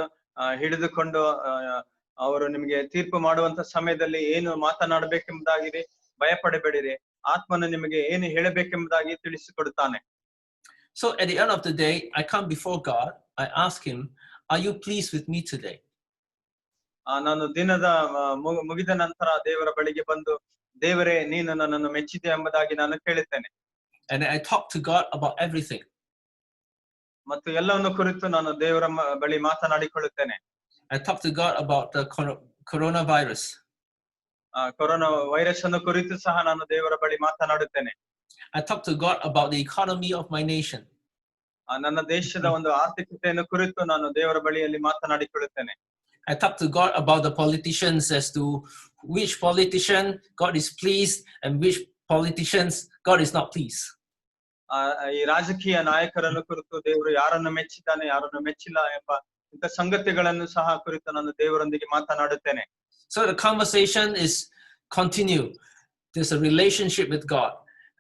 ಹಿಡಿದುಕೊಂಡು ಅವರು ನಿಮಗೆ ತೀರ್ಪು ಮಾಡುವಂತ ಸಮಯದಲ್ಲಿ ಏನು ಮಾತನಾಡಬೇಕೆಂಬುದಾಗಿ ಭಯಪಡಬೇಡಿರಿ, ಆತ್ಮನು ನಿಮಗೆ ಏನು ಹೇಳಬೇಕೆಂಬುದಾಗಿ ತಿಳಿಸಿಕೊಡುತ್ತಾನೆ. So at the end of the day, I come before God, I ask him, are you pleased with me today? ನಾನು ದಿನದ ಮುಗಿದ ನಂತರ ದೇವರ ಬಳಿಗೆ ಬಂದು, ದೇವರೇ ನೀನು ನನ್ನನ್ನು ಮೆಚ್ಚಿದೆ ಎಂಬುದಾಗಿ ನಾನು ಕೇಳುತ್ತೇನೆ. And I talk to God about everything. ಮತ್ತು ಎಲ್ಲವನ್ನು ಕುರಿತು ನಾನು ದೇವರ ಬಳಿ ಮಾತನಾಡಿಕೊಳ್ಳುತ್ತೇನೆ. I talk to God about the coronavirus. Corona virus ಅನ್ನು ಕುರಿತು ಸಹ ನಾನು ದೇವರ ಬಳಿ ಮಾತನಾಡುತ್ತೇನೆ. I talk to God about the economy of my nation. ನನ್ನ ದೇಶದ ಒಂದು ಆರ್ಥಿಕತೆಯನ್ನು ಕುರಿತು ನಾನು ದೇವರ ಬಳಿಯಲ್ಲಿ ಮಾತನಾಡಿಕೊಳ್ಳುತ್ತೇನೆ. I talk to God about the politicians as to which politician God is pleased and which politicians God is not pleased. ಈ ರಾಜಕೀಯ ನಾಯಕರನ್ನು ಕುರಿತು ದೇವರು ಯಾರನ್ನು ಮೆಚ್ಚಿದ್ದಾನೆ, ಯಾರನ್ನು ಮೆಚ್ಚಿಲ್ಲ ಎಂಬ ಇಂಥ ಸಂಗತಿಗಳನ್ನು ಸಹ ಕುರಿತು ನಾನು ದೇವರೊಂದಿಗೆ ಮಾತನಾಡುತ್ತೇನೆ. So the conversation is continue. There's a relationship with God,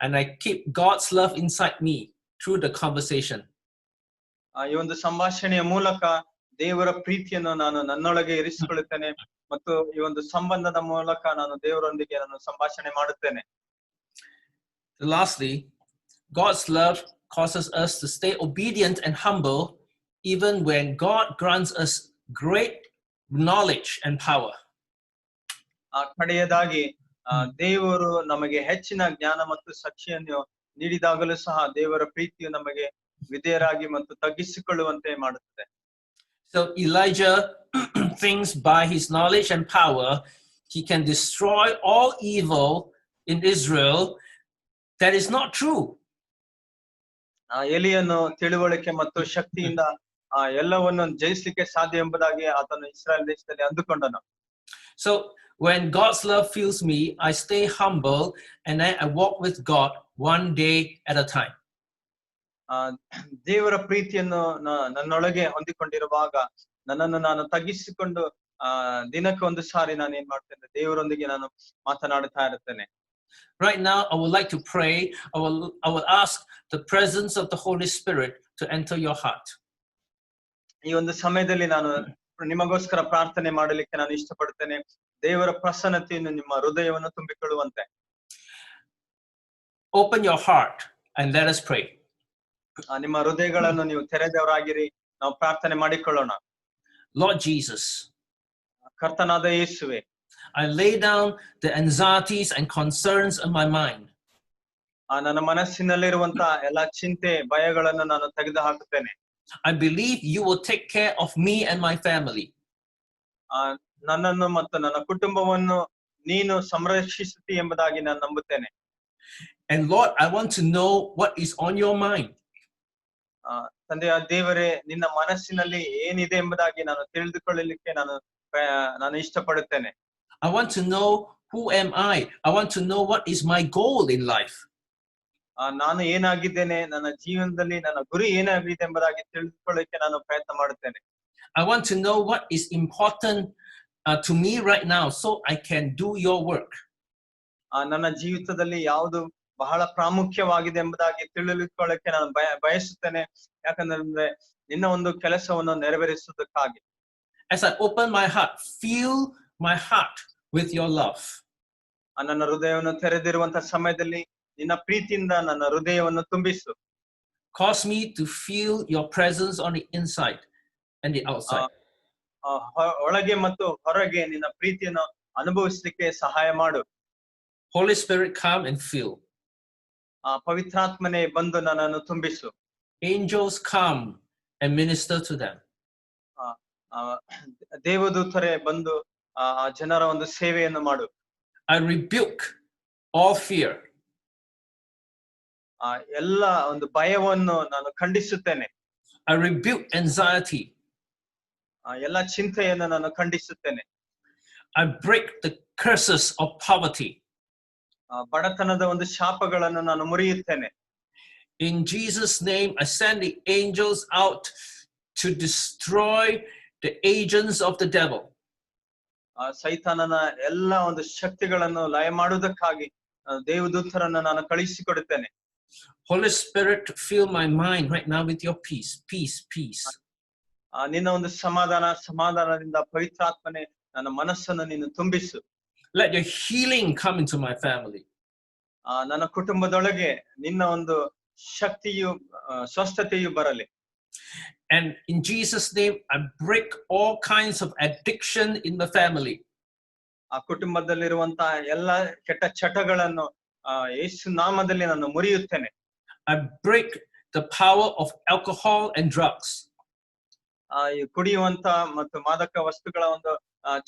and I keep God's love inside me through the conversation. ಈ ಒಂದು ಸಂಭಾಷಣೆಯ ಮೂಲಕ ದೇವರ ಪ್ರೀತಿಯನ್ನು ನಾನು ನನ್ನೊಳಗೆ ಇರಿಸಿಕೊಳ್ಳುತ್ತೇನೆ ಮತ್ತು ಈ ಒಂದು ಸಂಬಂಧದ ಮೂಲಕ ನಾನು ದೇವರೊಂದಿಗೆ ನಾನು ಸಂಭಾಷಣೆ ಮಾಡುತ್ತೇನೆ. Lastly, God's love causes us to stay obedient and humble even when God grants us great knowledge and power. ಕಡೆಯದಾಗಿ ದೇವರು ನಮಗೆ ಹೆಚ್ಚಿನ ಜ್ಞಾನ ಮತ್ತು ಶಕ್ತಿಯನ್ನು ನೀಡಿದಾಗಲೂ ಸಹ ದೇವರ ಪ್ರೀತಿಯು ನಮಗೆ ವಿಧೇಯರಾಗಿ ಮತ್ತು ತಗ್ಗಿಸಿಕೊಳ್ಳುವಂತೆ ಮಾಡುತ್ತದೆ. So Elijah thinks by his knowledge and power he can destroy all evil in Israel. That is not true. ಎಲಿಯನು ತಿಳುವಳಿಕೆ ಮತ್ತು ಶಕ್ತಿಯಿಂದ ಎಲ್ಲವನ್ನು ಜಯಿಸಲಿಕ್ಕೆ ಸಾಧ್ಯ ಎಂಬುದಾಗಿ ಆತನು ಇಸ್ರಾಯೇಲ್ ದೇಶದಲ್ಲಿ ಅಂದುಕೊಂಡನು. So when God's love fills me, I stay humble and I walk with God one day at a time. ಆ ದೇವರ ಪ್ರೀತಿಯನ್ನು ನನ್ನೊಳಗೆ ಹೊಂದಿಕೊಂಡಿರುವಾಗ ನನ್ನನ್ನು ನಾನು ತಗ್ಗಿಸಿಕೊಂಡು ದಿನಕ್ಕೆ ಒಂದು ಸಾರಿ ನಾನು ಏನ್ ಮಾಡ್ತೇನೆ, ದೇವರೊಂದಿಗೆ ನಾನು ಮಾತನಾಡ್ತಾ ಇರುತ್ತೇನೆ. Right now, I would like to pray. I will ask the presence of the Holy Spirit to enter your heart. ಈ ಒಂದು ಸಮಯದಲ್ಲಿ ನಾನು ನಿಮಗೋಸ್ಕರ ಪ್ರಾರ್ಥನೆ ಮಾಡಲಿಕ್ಕೆ ನಾನು ಇಷ್ಟಪಡುತ್ತೇನೆ. ದೇವರ ಪ್ರಸನ್ನತೆಯನ್ನು ನಿಮ್ಮ ಹೃದಯವನ್ನು ತುಂಬಿಕೊಳ್ಳುವಂತೆ. Open your heart and let us pray. ನಿಮ್ಮ ಹೃದಯಗಳನ್ನು ನೀವು ತೆರೆದವರಾಗಿರಿ, ನಾವು ಪ್ರಾರ್ಥನೆ ಮಾಡಿಕೊಳ್ಳೋಣ. Lord Jesus, ಕರ್ತನಾದ ಯೇಸುವೆ, I lay down the anxieties and concerns in my mind. ನನ್ನ ಮನಸ್ಸಿನಲ್ಲಿರುವಂತ ಎಲ್ಲಾ ಚಿಂತೆ ಭಯಗಳನ್ನು ನಾನು ತೆಗೆದು ಹಾಕುತ್ತೇನೆ. I believe you will take care of me and my family. ನನ್ನನ್ನು ಮತ್ತು ನನ್ನ ಕುಟುಂಬವನ್ನು ನೀನು ಸಂರಕ್ಷಿಸುತ್ತಿ ಎಂಬುದಾಗಿ ನಾನು ನಂಬುತ್ತೇನೆ. And Lord, I want to know what is on your mind. ತಂದೆಯ ದೇವರೇ, ನಿನ್ನ ಮನಸ್ಸಿನಲ್ಲಿ ಏನಿದೆ ಎಂಬುದಾಗಿ ನಾನು ತಿಳಿದುಕೊಳ್ಳಲಿಕ್ಕೆ ನಾನು ಇಷ್ಟಪಡುತ್ತೇನೆ. I want to know who am I. I want to know what is my goal in life. ನಾನು ಏನಾಗಿದ್ದೇನೆ, ನನ್ನ ಜೀವನದಲ್ಲಿ ನನ್ನ ಗುರಿ ಏನಾಗಿದೆ ಎಂಬುದಾಗಿ ತಿಳಿದುಕೊಳ್ಳಲಿಕ್ಕೆ ನಾನು ಪ್ರಯತ್ನ ಮಾಡುತ್ತೇನೆ. I want to know what is important to me right now so I can do your work. ನನ್ನ ಜೀವಿತದಲ್ಲಿ ಯಾವುದು ಬಹಳ ಪ್ರಾಮುಖ್ಯವಾಗಿದೆ ಎಂಬುದಾಗಿ ತಿಳಿದುಕೊಳ್ಳಕ್ಕೆ ನಾನು ಬಯಸುತ್ತೇನೆ. ಯಾಕಂದ್ರೆ ನಿನ್ನ ಒಂದು ಕೆಲಸವನ್ನು ನೆರವೇರಿಸುವುದಕ್ಕಾಗಿ. As I open my heart, fill my heart with your love. ನನ್ನ ಹೃದಯವನ್ನು ತೆರೆದಿರುವಂತ ಸಮಯದಲ್ಲಿ ನಿನ್ನ ಪ್ರೀತಿಯಿಂದ ನನ್ನ ಹೃದಯವನ್ನು ತುಂಬಿಸು. Cause me to feel your presence on the inside and the outside. ಒಳಗೆ ಮತ್ತು ಹೊರಗೆ ನಿನ್ನ ಪ್ರೀತಿಯನ್ನು ಅನುಭವಿಸಲಿಕ್ಕೆ ಸಹಾಯ ಮಾಡು. Holy Spirit, come and fill. ಪವಿತ್ರಾತ್ಮನೇ ಬಂದು ನನ್ನನ್ನು ತುಂಬಿಸು. Angels, come and minister to them. ದೇವದೂತರೇ ಬಂದು ಆ ಜನರ ಒಂದು ಸೇವೆಯನ್ನು ಮಾಡು. I rebuke all fear. ಎಲ್ಲ ಒಂದು ಭಯವನ್ನು ನಾನು ಖಂಡಿಸುತ್ತೇನೆ. I rebuke anxiety. ಎಲ್ಲ ಚಿಂತೆಯನ್ನು ನಾನು ಖಂಡಿಸುತ್ತೇನೆ. I break the curses of poverty. ಬಡತನದ ಒಂದು ಶಾಪಗಳನ್ನು ನಾನು ಮುರಿಯುತ್ತೇನೆ. In Jesus' name, I send the angels out to destroy the agents of the devil. ಸೈತಾನನ ಎಲ್ಲ ಒಂದು ಶಕ್ತಿಗಳನ್ನು ಲಯ ಮಾಡುವುದಕ್ಕಾಗಿ ದೇವದೂತರನ್ನು ನಾನು ಕಳುಹಿಸಿಕೊಡುತ್ತೇನೆ. Holy Spirit, fill my mind right now with your peace, peace, peace. ನಿನ್ನ ಒಂದು ಸಮಾಧಾನದಿಂದ ಪವಿತ್ರಾತ್ಮನೆ ನನ್ನ ಮನಸ್ಸನ್ನು ನೀನು ತುಂಬಿಸು. Let your healing come into my family. ನನ್ನ ಕುಟುಂಬದೊಳಗೆ ನಿನ್ನ ಒಂದು ಶಕ್ತಿಯು ಸ್ವಸ್ಥತೆಯು ಬರಲಿ. And in Jesus' name, I break all kinds of addiction in the family. ಆ ಕುಟುಂಬದಲ್ಲಿರುವಂತ ಎಲ್ಲ ಕೆಟ್ಟ ಚಟಗಳನ್ನು ಯೇಸು ನಾಮದಲ್ಲಿ ನಾನು ಮುರಿಯುತ್ತೇನೆ. I break the power of alcohol and drugs. ಈ ಕುಡಿಯುವಂತ ಮತ್ತು ಮಾದಕ ವಸ್ತುಗಳ ಒಂದು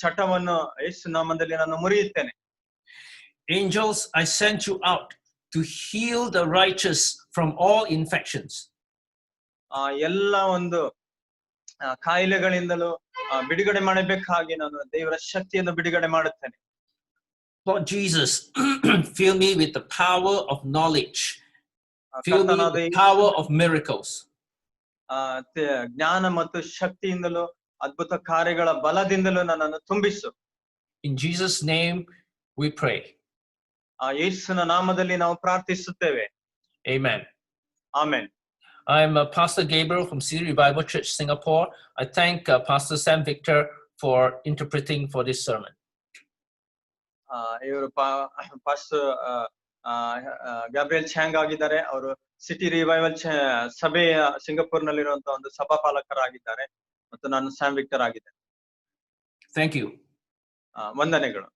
ಚಟವನ್ನು ಯೇಸು ನಾಮದಲ್ಲಿ ನಾನು ಮುರಿಯುತ್ತೇನೆ. Angels, I send you out to heal the righteous from all infections. ಎಲ್ಲ ಒಂದು ಕಾಯಿಲೆಗಳಿಂದಲೂ ಬಿಡುಗಡೆ ಮಾಡಬೇಕಾಗಿ ನಾನು ದೇವರ ಶಕ್ತಿಯನ್ನು ಬಿಡುಗಡೆ ಮಾಡುತ್ತೇನೆ. Lord Jesus, fill me with the power of knowledge. Fill me with the power of miracles. ಜ್ಞಾನ ಮತ್ತು ಶಕ್ತಿಯಿಂದಲೂ ಅದ್ಭುತ ಕಾರ್ಯಗಳ ಬಲದಿಂದಲೂ ನನ್ನನ್ನು ತುಂಬಿಸು. In Jesus' name we pray. ಯೇಸುವಿನ ನಾಮದಲ್ಲಿ ನಾವು ಪ್ರಾರ್ಥಿಸುತ್ತೇವೆ. Amen. Amen. I'm Pastor Gabriel from City Revival Church, Singapore. I thank Pastor Sam Victor for interpreting for this sermon. ಇವರು ಪಾಸ್ಟರ್ ಗ್ಯಾಬ್ರಿಯಲ್ ಚಾಂಗ್ ಆಗಿದ್ದಾರೆ. ಅವರು ಸಿಟಿ ರಿವೈವಲ್ ಸಭೆಯ ಸಿಂಗಪುರ್ನಲ್ಲಿರುವಂತಹ ಒಂದು ಸಭಾಪಾಲಕರಾಗಿದ್ದಾರೆ ಮತ್ತು ನಾನು ಸ್ಯಾಮ್ ವಿಕ್ಟರ್ ಆಗಿದ್ದೇನೆ. Thank you. ವಂದನೆಗಳು.